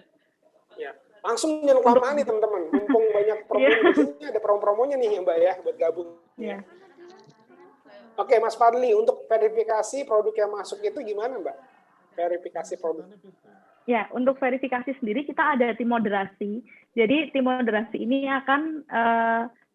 Ya, langsung jangan kelamaan nih teman-teman. Mumpung banyak promo di sini, ada promo-promonya nih Mbak ya buat gabung. Ya. Oke, Mas Fadli, untuk verifikasi produk yang masuk itu gimana Mbak? Verifikasi produk. Ya, untuk verifikasi sendiri kita ada tim moderasi. Jadi tim moderasi ini akan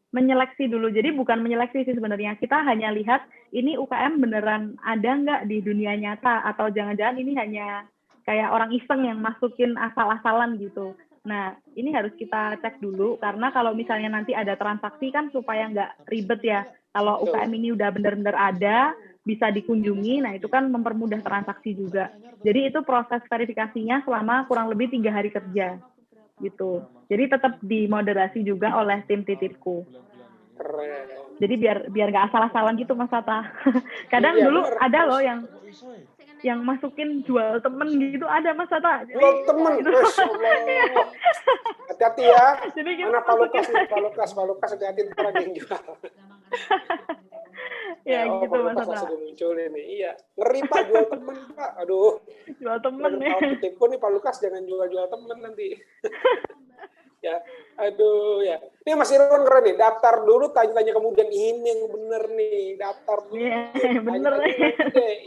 menyeleksi dulu. Jadi bukan menyeleksi sih sebenarnya. Kita hanya lihat ini UKM beneran ada nggak di dunia nyata, atau jangan-jangan ini hanya kayak orang iseng yang masukin asal-asalan gitu. Nah, ini harus kita cek dulu, karena kalau misalnya nanti ada transaksi kan supaya nggak ribet ya. Kalau UKM ini udah benar-benar ada, bisa dikunjungi, nah itu kan mempermudah transaksi juga. Jadi itu proses verifikasinya selama kurang lebih 3 hari kerja. Gitu. Jadi tetap dimoderasi juga oleh tim Titipku. Keren. Jadi biar nggak asal-asalan gitu Mas Tata. Kadang dulu ada loh yang masukin jual temen gitu, ada Mas Tata. Jual temen, Masya Allah. Hati-hati ya. Jadi mana Pak Lukas nih, Pak Lukas hati-hati ntar ada yang jual. Ya gitu Mas Tata. Langsung muncul ini. Iya, ngeri Pak jual temen Pak. Aduh. Jual temen nih. Kalau ketipu nih Pak Lukas jangan jual temen nanti. Ya, aduh ya. Ini Mas Irwan keren nih. Daftar dulu, tanya-tanya kemudian ini yang bener nih. Daftar dulu. Iya, bener nih.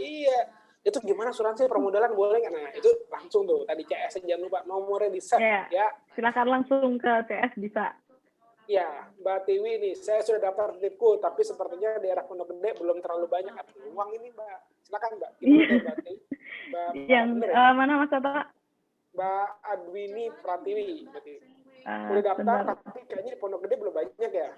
Iya. Itu gimana asuransi permodalan boleh nggak? Nah itu langsung tuh. Tadi CS jangan lupa nomornya di set ya. Silakan langsung ke CS bisa. Ya, Mbak Tiwi nih, saya sudah daftar Titipku, tapi sepertinya daerah Pondok Gede belum terlalu banyak peluang ini, Mbak. Silakan, Mbak. Gimana Mbak Tiwi? Yang mana Mas Tata? Mbak Adwini Pratiwi, berarti. Udah daftar, tapi kayaknya di Pondok Gede belum banyak ya.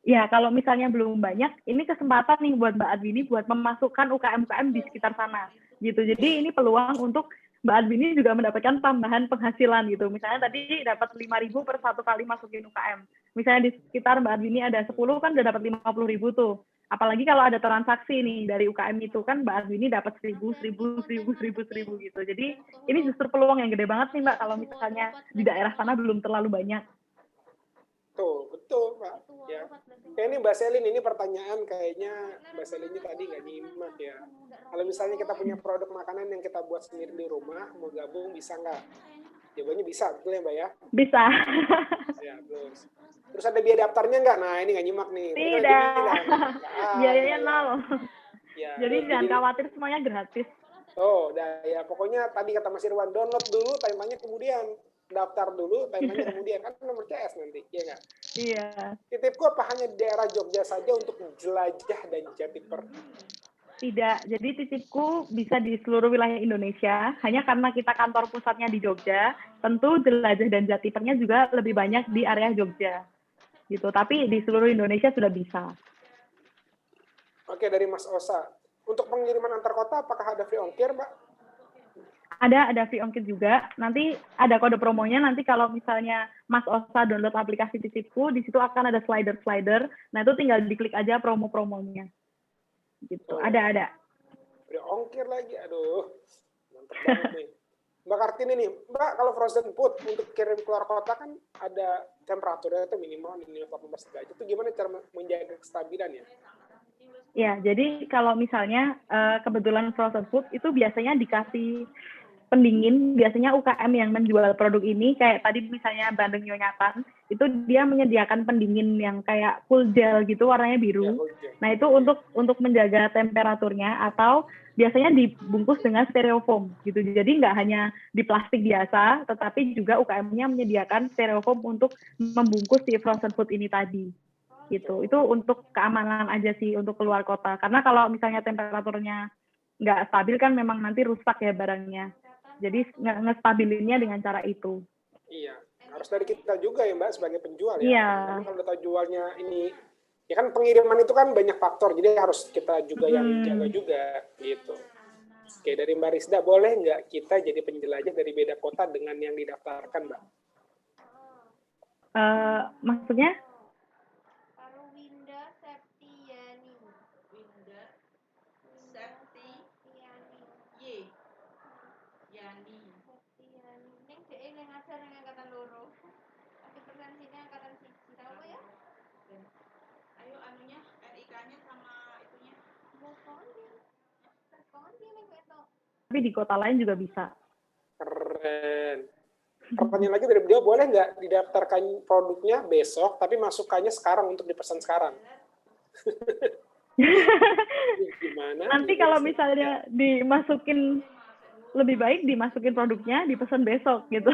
Ya, kalau misalnya belum banyak, ini kesempatan nih buat Mbak Adwini buat memasukkan UKM-UKM di sekitar sana, gitu. Jadi ini peluang untuk Mbak Adwini juga mendapatkan tambahan penghasilan gitu. Misalnya tadi dapat 5.000 per satu kali masukin UKM. Misalnya di sekitar Mbak Adwini ada 10 kan udah dapat 50.000 tuh. Apalagi kalau ada transaksi nih dari UKM itu kan Mbak Adwini dapat 1.000 gitu. Jadi ini justru peluang yang gede banget nih Mbak kalau misalnya di daerah sana belum terlalu banyak. Betul Pak. Ya. Kayak ini Mbak Selin, ini pertanyaan kayaknya Mbak Selin ini tadi nggak nyimak ya. Kalau misalnya kita punya produk makanan yang kita buat sendiri di rumah, mau gabung bisa nggak? Jawabannya bisa, betul ya Mbak ya? Bisa. Ya, terus ada biaya daftarnya nggak? Nah ini nggak nyimak nih. Tidak. Biayanya 0. Ya, jadi jangan khawatir, semuanya gratis. Ya pokoknya tadi kata Mas Irwan, download dulu, tanya kemudian. Daftar dulu, tanya kemudian. Kan nomor CS nanti, ya nggak? Iya. Titipku apa hanya di daerah Jogja saja untuk jelajah dan jatiper? Tidak, jadi titipku bisa di seluruh wilayah Indonesia. Hanya karena kita kantor pusatnya di Jogja, tentu jelajah dan jatipernya juga lebih banyak di area Jogja. Gitu. Tapi di seluruh Indonesia sudah bisa. Oke, dari Mas Osa. Untuk pengiriman antar kota, apakah ada free ongkir, Mbak? Ada free ongkir juga. Nanti ada kode promonya. Nanti kalau misalnya Mas Osa download aplikasi Titipku, di situ akan ada slider-slider. Nah, itu tinggal diklik aja promo-promonya. Gitu. Ada. Free ongkir lagi. Aduh, mantap banget nih. Mbak Kartini nih, Mbak, kalau frozen food untuk kirim keluar kota kan ada temperaturnya itu minimal 18 derajat. Itu gimana cara menjaga kestabilan ya? Ya, jadi kalau misalnya kebetulan frozen food itu biasanya dikasih pendingin, biasanya UKM yang menjual produk ini, kayak tadi misalnya Bandeng Nyonyatan, itu dia menyediakan pendingin yang kayak cool gel gitu, warnanya biru. Nah, itu untuk menjaga temperaturnya, atau biasanya dibungkus dengan styrofoam gitu. Jadi nggak hanya di plastik biasa, tetapi juga UKM-nya menyediakan styrofoam untuk membungkus si frozen food ini tadi. Gitu. Itu untuk keamanan aja sih untuk keluar kota. Karena kalau misalnya temperaturnya nggak stabil kan memang nanti rusak ya barangnya. Jadi ngestabilinnya dengan cara itu. Iya, harus dari kita juga ya Mbak sebagai penjual ya. Iya. Karena kalau udah tahu jualnya ini, ya kan pengiriman itu kan banyak faktor, jadi harus kita juga yang jaga juga gitu. Oke, dari Mbak Rizda, boleh nggak kita jadi penjelajah dari beda kota dengan yang didaftarkan Mbak? Maksudnya? Tapi di kota lain juga bisa. Keren. Pertanyaan lagi dari beliau, boleh nggak didaftarkan produknya besok, tapi masukannya sekarang untuk dipesan sekarang? Gimana? Nanti kalau misalnya dimasukin, lebih baik dimasukin produknya, dipesan besok gitu.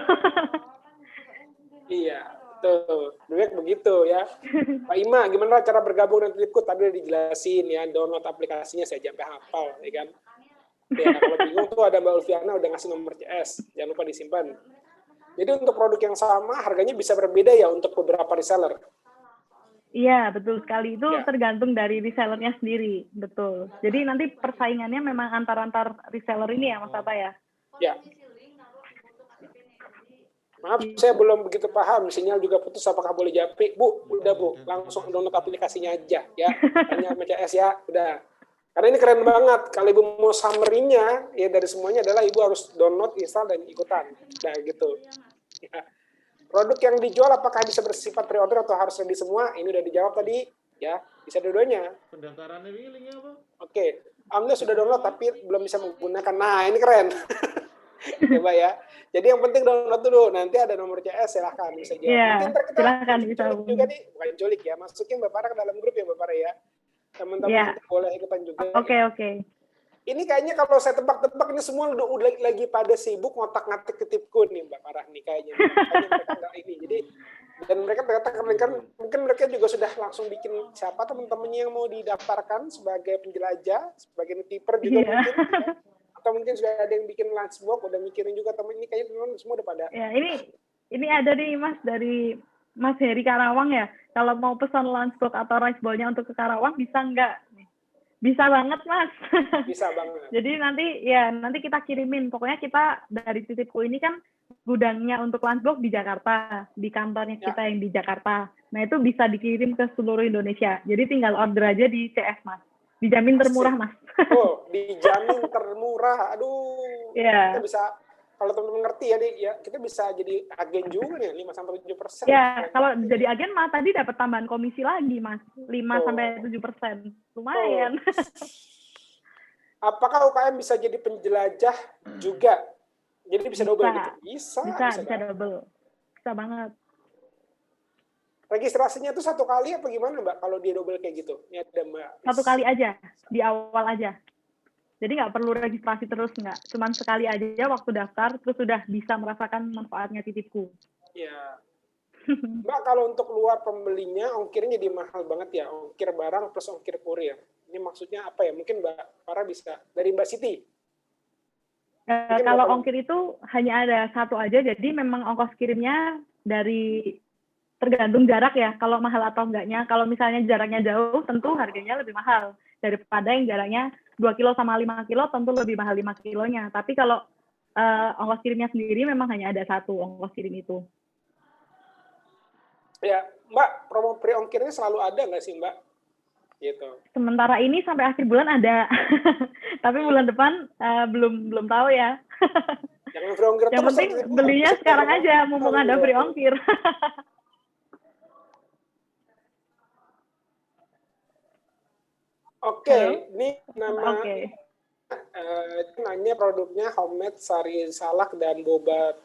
Iya, betul. Dulu begitu ya. Pak Ima, gimana cara bergabung dengan Titipku? Tadi udah dijelasin ya, download aplikasinya saya sampai hafal, ya kan? Ya, kalau bingung tuh ada Mbak Ulfiana udah ngasih nomor CS, jangan lupa disimpan. Jadi untuk produk yang sama, harganya bisa berbeda ya untuk beberapa reseller? Iya, betul sekali. Itu tergantung dari resellernya sendiri, betul. Jadi nanti persaingannya memang antar reseller ini ya, Mas Tata ya? Ya. Maaf, saya belum begitu paham. Sinyal juga putus, apakah boleh japri? Bu, udah Bu, langsung download aplikasinya aja ya. Tanya sama CS ya, udah. Karena ini keren banget. Kalau Ibu mau summary-nya, ya dari semuanya adalah Ibu harus download, install, dan ikutan. Nah, gitu. Ya. Produk yang dijual apakah bisa bersifat pre-order atau harus ready semua? Ini udah dijawab tadi. Ya, bisa dua-duanya. Pendaftarannya ini apa? Oke. Alhamdulillah sudah download, tapi belum bisa menggunakan. Nah, ini keren. Coba ya. Jadi yang penting download dulu. Nanti ada nomor CS, silahkan bisa jawab. Iya, Mungkin kita silahkan bisa. juga nih, bukan culik ya. Masukin Mbak Farah ke dalam grup ya Mbak Farah ya. Teman-teman boleh ikutan juga. Oke. Ini kayaknya kalau saya tebak-tebak ini semua udah lagi pada sibuk ngotak-ngatik Titipku nih Mbak Farah nih kayaknya. Makanya mereka nggak ini. Jadi dan mereka ternyata mungkin mereka juga sudah langsung bikin siapa teman-temannya yang mau didaftarkan sebagai penjelajah, sebagai netiper juga mungkin. Ya. Atau mungkin sudah ada yang bikin lunchbox, udah mikirin juga teman ini kayaknya teman semua udah pada. Ya, ini ada nih Mas dari Mas Heri Karawang ya. Kalau mau pesan lunchbox atau rice bowl-nya untuk ke Karawang bisa nggak? Bisa banget Mas. Bisa banget. Jadi nanti kita kirimin. Pokoknya kita dari Titipku ini kan gudangnya untuk lunchbox di Jakarta, di kantornya kita yang di Jakarta. Nah itu bisa dikirim ke seluruh Indonesia. Jadi tinggal order aja di CS Mas. Dijamin termurah Mas. Oh, dijamin termurah. Aduh. Yeah. Kita bisa, kalau teman-teman ngerti ya, kita bisa jadi agen juga nih, 5-7%. Ya, kalau jadi agen mah tadi dapat tambahan komisi lagi, Mas. 5-7%. Lumayan. Apakah UKM bisa jadi penjelajah juga? Jadi bisa double gitu? Bisa double. Bisa banget. Registrasinya itu 1 kali apa gimana Mbak kalau dia double kayak gitu? Ini ada Mbak. 1 kali aja, di awal aja. Jadi nggak perlu registrasi terus, nggak. Cuman sekali aja waktu daftar, terus sudah bisa merasakan manfaatnya Titipku. Iya. Mbak, kalau untuk luar pembelinya, ongkirnya jadi mahal banget ya, ongkir barang plus ongkir kurir. Ini maksudnya apa ya? Mungkin Mbak Farah bisa, dari Mbak Siti. Mungkin Kalau Mbak ongkir itu hanya ada satu aja, jadi memang ongkos kirimnya dari tergantung jarak ya, kalau mahal atau enggaknya. Kalau misalnya jaraknya jauh, tentu harganya lebih mahal daripada yang jaraknya 2 kilo sama 5 kilo, tentu lebih mahal 5 kilonya. Tapi kalau ongkos kirimnya sendiri memang hanya ada satu ongkos kirim itu. Ya, Mbak, promo free ongkirnya selalu ada nggak sih, Mbak? Gitu. Sementara ini sampai akhir bulan ada, tapi bulan depan belum tahu ya. Yang free ongkir Yang terus penting belinya sekarang aja, mumpung ada free ongkir. Oke, ini nama Oke. nanya produknya homemade sari salak dan boba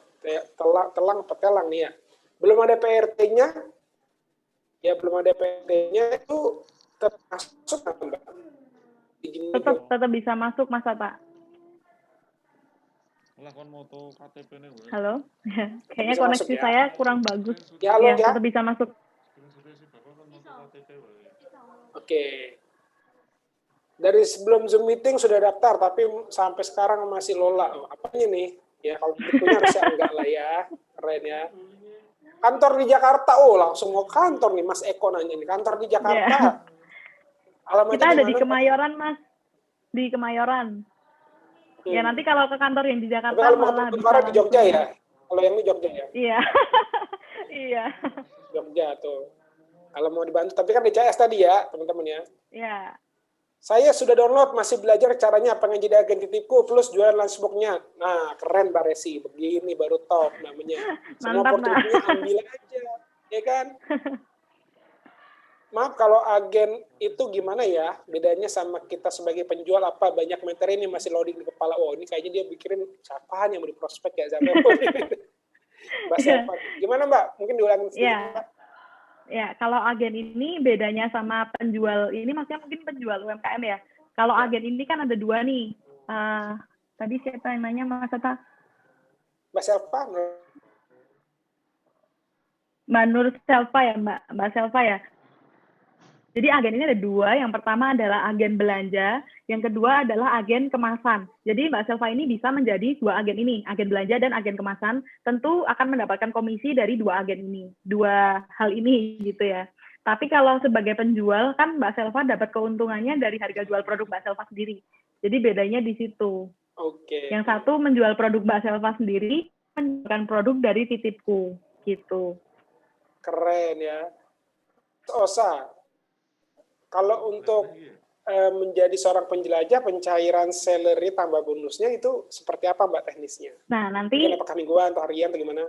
telang petelang nih ya. Belum ada PRT-nya, ya belum ada PRT-nya itu termasuk nggak, Mbak? Tetap bisa masuk, Mas Ata. Halo, kayaknya koneksi masuk, ya? saya kurang bagus. Ya, halo, ya? Tetap bisa masuk. Oke. Dari sebelum Zoom meeting sudah daftar, tapi sampai sekarang masih lola. Apanya nih? Ya, kalau bukunya harusnya enggak lah ya. Keren ya. Kantor di Jakarta. Oh, langsung mau kantor nih, Mas Eko nanya nih. Kantor di Jakarta. Yeah. Alamatnya Kita ada dimana, di Kemayoran, Mas. Di Kemayoran. Ya, nanti kalau ke kantor yang di Jakarta kalau malah mau bisa di Jogja ya? Kalau yang di Jogja ya? Iya. Iya. Jogja tuh. Kalau mau dibantu, tapi kan DCS tadi ya, teman-teman ya. Iya. Saya sudah download, masih belajar caranya pengen jadi agen titipku plus jualan lunchbox-nya. Nah, keren Mbak Resi. Begini baru top namanya. Semua opportunity-nya ambil aja. Ya kan? Maaf kalau agen itu gimana ya? Bedanya sama kita sebagai penjual apa? Banyak materi ini masih loading di kepala. Oh, ini kayaknya dia pikirin siapa yang mau di prospek ya? Siapa yang mau Mbak siapa? Gimana Mbak? Mungkin diulangin sedikit Mbak. Ya, kalau agen ini bedanya sama penjual ini, maksudnya mungkin penjual UMKM ya. Kalau agen ini kan ada dua nih. Tadi siapa yang nanya, Mas Ata? Mbak Selva. Mbak Nur Selva ya, Mbak Selva ya. Jadi agen ini ada dua. Yang pertama adalah agen belanja, yang kedua adalah agen kemasan. Jadi Mbak Selva ini bisa menjadi dua agen ini, agen belanja dan agen kemasan. Tentu akan mendapatkan komisi dari dua agen ini, dua hal ini gitu ya. Tapi kalau sebagai penjual kan Mbak Selva dapat keuntungannya dari harga jual produk Mbak Selva sendiri. Jadi bedanya di situ. Oke. Yang satu menjual produk Mbak Selva sendiri, menjualkan produk dari titipku gitu. Keren ya. Osa. Kalau untuk menjadi seorang penjelajah, pencairan salary tambah bonusnya itu seperti apa Mbak teknisnya? Nah, nanti mungkin apakah mingguan atau harian atau gimana?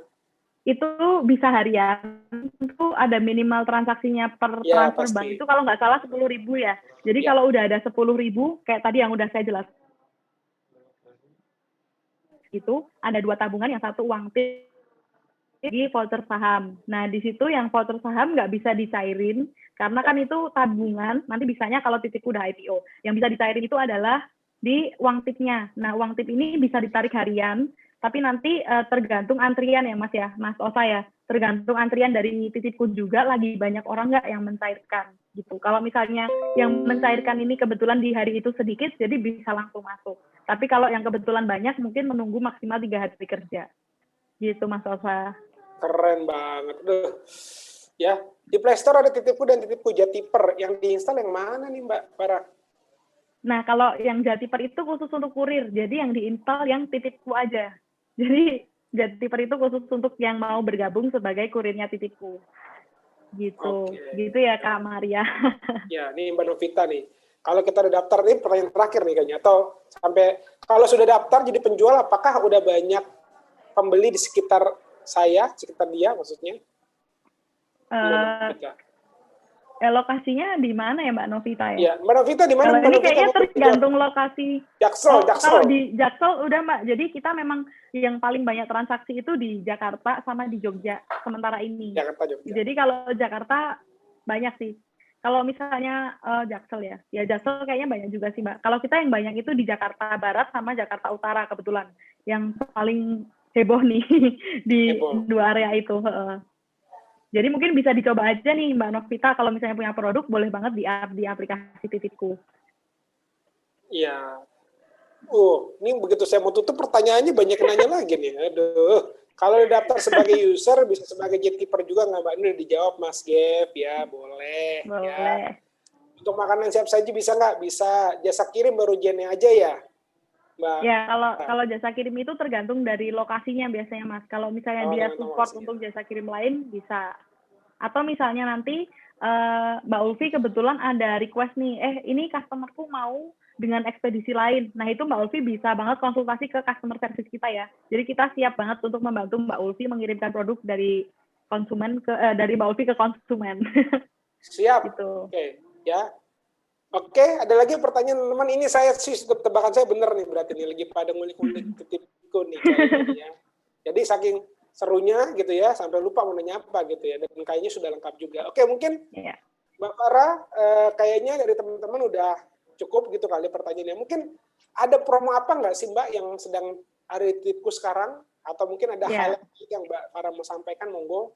Itu bisa harian, itu ada minimal transaksinya per ya, transfer pasti. bank itu kalau nggak salah 10.000 ya. Jadi kalau udah ada 10.000, kayak tadi yang udah saya jelaskan, itu ada dua tabungan, yang satu uang tip di voucher saham. Nah, di situ yang voucher saham nggak bisa dicairin, karena kan itu tabungan, nanti bisanya kalau titipku udah IPO. Yang bisa dicairin itu adalah di uang tipnya. Nah, uang tip ini bisa ditarik harian, tapi nanti tergantung antrian ya, Mas Osa ya. Tergantung antrian dari titipku juga, lagi banyak orang nggak yang mencairkan. Gitu. Kalau misalnya yang mencairkan ini kebetulan di hari itu sedikit, jadi bisa langsung masuk. Tapi kalau yang kebetulan banyak, mungkin menunggu maksimal 3 hari kerja. Gitu, Mas Osa. Keren banget. Ya, di Play Store ada titipku dan titipku Jatiper. Yang diinstal yang mana nih Mbak Farah? Nah, kalau yang Jatiper itu khusus untuk kurir. Jadi yang diinstal yang titipku aja. Jadi Jatiper itu khusus untuk yang mau bergabung sebagai kurirnya titipku. Gitu. Gitu ya Kak Maria. Ya, ini Mbak Novita nih. Kalau kita udah daftar, ini pertanyaan terakhir nih kayaknya. Atau sampai, kalau sudah daftar jadi penjual, apakah udah banyak pembeli di sekitar saya, sekitar dia maksudnya? Lokasinya di mana ya Mbak Novita ya? Iya, Mbak Novita di mana? Kalau ini kayaknya tergantung lokasi. Jaksel. Kalau di Jaksel udah Mbak, jadi kita memang yang paling banyak transaksi itu di Jakarta sama di Jogja sementara ini. Jakarta, Jogja. Jadi kalau Jakarta banyak sih. Kalau misalnya Jaksel ya Jaksel kayaknya banyak juga sih Mbak. Kalau kita yang banyak itu di Jakarta Barat sama Jakarta Utara kebetulan, yang paling heboh nih di dua area itu. Jadi mungkin bisa dicoba aja nih Mbak Novita, kalau misalnya punya produk, boleh banget di aplikasi Titipku. Iya. Ini begitu saya mau tutup pertanyaannya banyak yang nanya lagi nih. Aduh. Kalau daftar sebagai user, bisa sebagai gatekeeper juga nggak Mbak? Ini udah dijawab Mas Gev, ya boleh. Boleh. Ya. Untuk makanan siap saji bisa nggak? Bisa. Jasa kirim baru Jennya aja ya, Mbak? Ya, kalau jasa kirim itu tergantung dari lokasinya biasanya, Mas. Kalau misalnya dia support untuk jasa kirim lain, bisa. Atau misalnya nanti Mbak Ulfi kebetulan ada request nih, ini customerku mau dengan ekspedisi lain. Nah, itu Mbak Ulfi bisa banget konsultasi ke customer service kita ya. Jadi kita siap banget untuk membantu Mbak Ulfi mengirimkan produk dari konsumen dari Mbak Ulfi ke konsumen. Siap. Gitu. Oke, ya. Oke, ada lagi pertanyaan teman-teman. Ini saya sih tebakan saya benar nih berarti nih lagi pada ngulik-ngulik Titipku nih kayaknya nih ya. Jadi saking serunya gitu ya, sampai lupa mau nanya apa gitu ya. Dan kayaknya sudah lengkap juga. Oke, mungkin Mbak Farah, kayaknya dari teman-teman udah cukup gitu kali pertanyaannya. Mungkin ada promo apa nggak sih Mbak yang sedang ada di Titipku sekarang? Atau mungkin ada highlight yang Mbak Farah mau sampaikan, monggo.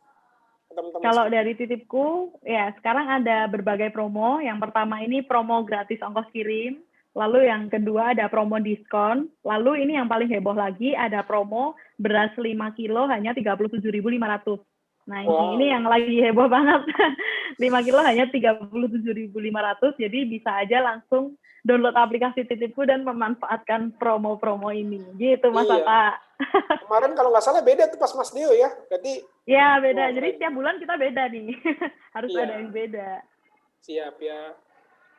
Kalau dari Titipku, ya sekarang ada berbagai promo. Yang pertama ini promo gratis ongkos kirim. Lalu yang kedua ada promo diskon. Lalu ini yang paling heboh lagi, ada promo beras 5 kilo hanya 37.500. Nah, ini yang lagi heboh banget. 5 kilo hanya 37.500, jadi bisa aja langsung download aplikasi Titipku dan memanfaatkan promo-promo ini. Gitu, Mas Ata. Kemarin kalau nggak salah beda tuh pas Mas Dio ya. Berarti ya, beda. Jadi setiap bulan kita beda nih. Harus ada yang beda. Siap ya.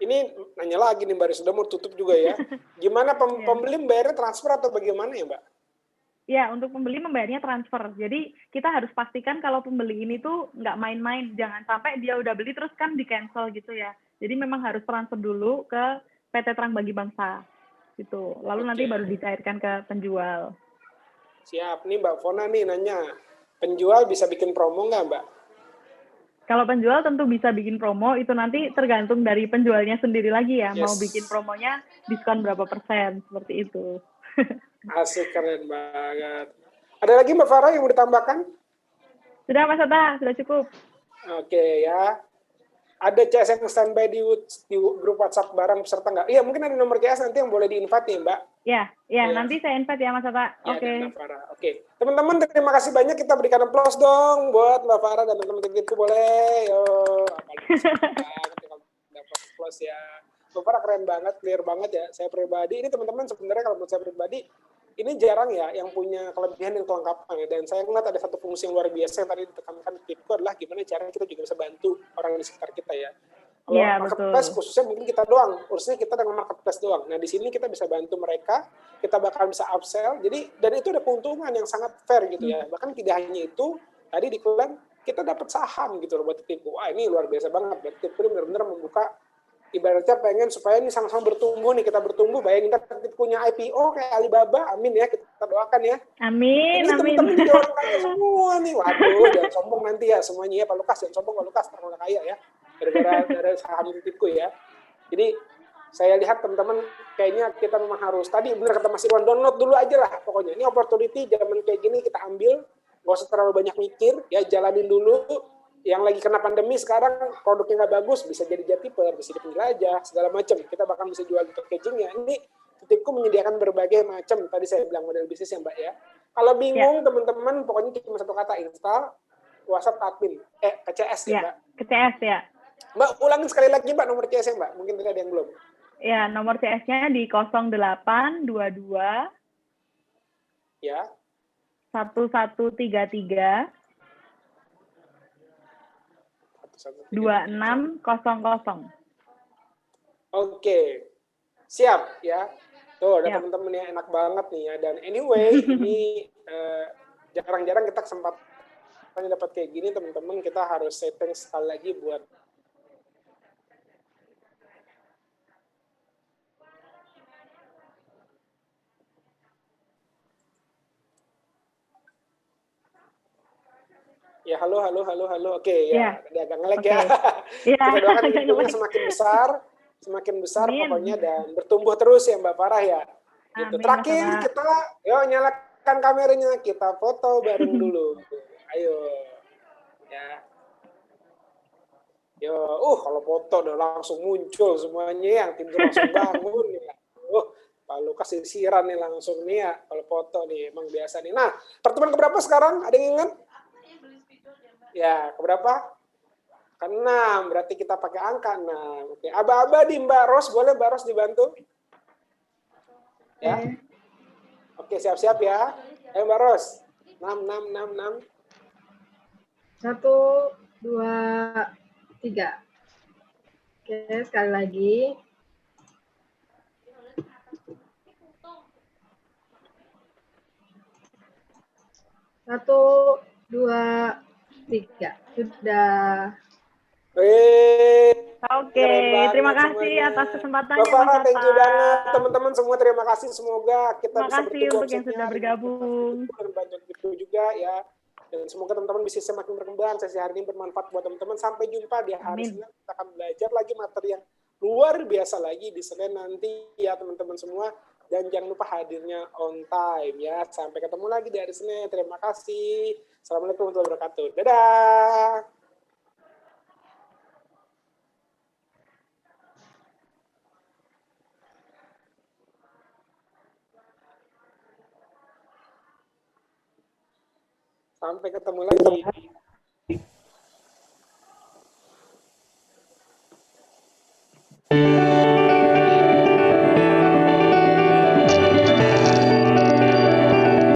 Ini nanya lagi nih Mbak, sudah mau tutup juga ya. Gimana pembeli membayarnya transfer atau bagaimana ya Mbak? Ya, untuk pembeli membayarnya transfer. Jadi kita harus pastikan kalau pembeli ini tuh nggak main-main. Jangan sampai dia udah beli terus kan di-cancel gitu ya. Jadi memang harus transfer dulu ke PT Terang Bagi Bangsa. Gitu. Lalu nanti baru dicairkan ke penjual. Siap. Nih Mbak Fona nih nanya, penjual bisa bikin promo nggak Mbak? Kalau penjual tentu bisa bikin promo, itu nanti tergantung dari penjualnya sendiri lagi ya. Mau bikin promonya diskon berapa %, seperti itu. Asik, keren banget. Ada lagi Mbak Farah yang mau ditambahkan? Sudah Mas Ata, sudah cukup. Oke ya. Ada CS yang standby di grup WhatsApp bareng peserta nggak? Iya, mungkin ada nomor CS nanti yang boleh di-invite nih Mbak. Ya, nanti saya invite ya Mas Ata. Oke. Oke. Teman-teman terima kasih banyak, kita berikan applause dong buat Mbak Farah dan teman-teman Titipku, boleh. Yo, dapat applause ya. Mbak Farah keren banget, clear banget ya. Saya pribadi, ini teman-teman sebenarnya kalau menurut saya pribadi, ini jarang ya yang punya kelebihan dan kelengkapan ya. Dan saya ngeliat ada satu fungsi yang luar biasa yang tadi ditekankan di Titipku adalah gimana caranya kita juga bisa bantu orang di sekitar kita ya. Kalau marketplace khususnya mungkin kita doang, urusnya kita dengan marketplace doang. Nah di sini kita bisa bantu mereka, kita bakal bisa upsell. Jadi dan itu ada keuntungan yang sangat fair gitu ya. Bahkan tidak hanya itu, tadi diklaim kita dapat saham gitu loh buat Titipku. Wah ini luar biasa banget. Buat Titipku benar-benar membuka, ibaratnya pengen supaya ini sama-sama bertumbuh nih, kita bertumbuh. Bayangin kita punya IPO kayak Alibaba, amin ya, kita doakan ya. Amin, ini teman-teman jadi orang kaya semua nih. Waduh, jangan sombong nanti ya semuanya ya, Pak Lukas, jangan sombong Pak Lukas, orang kaya ya. Gara-gara saham Titipku ya. Jadi saya lihat teman-teman kayaknya kita memang harus, tadi benar kata Mas Irwan, download dulu aja lah pokoknya. Ini opportunity zaman kayak gini kita ambil, nggak usah terlalu banyak mikir, ya jalanin dulu. Yang lagi kena pandemi sekarang produknya nggak bagus, bisa jadi jatiper, bisa dipenjelajah, segala macam. Kita bahkan bisa jual di packagingnya. Ini Titipku menyediakan berbagai macam, tadi saya bilang model bisnis ya Mbak ya. Kalau bingung teman-teman, pokoknya cuma satu kata, install WhatsApp admin, KCS ya Mbak? KCS ya. Mbak, ulangin sekali lagi Mbak nomor CS-nya Mbak, mungkin tadi ada yang belum. Ya, nomor CS-nya di 0822 ya 1133 2600. Oke. Siap ya. Tuh, ada teman-teman yang enak banget nih ya. Dan anyway, ini jarang-jarang kita kesempatan dapat kayak gini teman-teman. Kita harus setting sekali lagi buat ya, halo. Oke, ya, agak nge-lag ya. Kita doakan Titipku semakin besar pokoknya dan bertumbuh terus ya Mbak Farah ya. Gitu. Terakhir kita, yuk nyalakan kameranya, kita foto bareng dulu. Ayo. Ya. kalau foto udah langsung muncul semuanya, yang tidur langsung bangun ya. Pak Lukas sisiran nih langsung nih ya, kalau foto nih emang biasa nih. Nah, pertemuan keberapa sekarang? Ada yang ingat? Ya, keberapa? Ke-6, berarti kita pakai angka 6. Oke, aba-aba di Mbak Ros, boleh Mbak Ros dibantu? Ya. Oke, siap-siap ya. Ayo Mbak Ros. 6, 6, 6, 6. 1, 2, 3. Oke, sekali lagi. 1, 2, 3. Sudah. Oke, terima kasih semuanya. atas kesempatannya Mbak Farah, Mas thank you Atta. banget. Teman-teman semua terima kasih. Semoga kita Terima bisa kasih bertumbuh untuk yang omsetnya sudah bergabung. dan banyak itu juga ya. Dan semoga teman-teman bisa semakin berkembang. Sesi hari ini bermanfaat buat teman-teman. Sampai jumpa di hari Amin. Senin. Kita akan belajar lagi materi yang luar biasa lagi di Senin nanti ya teman-teman semua. Dan jangan lupa hadirnya on time ya. Sampai ketemu lagi di hari Senin. Terima kasih. Assalamualaikum warahmatullahi wabarakatuh. Dadah. Sampai ketemu lagi.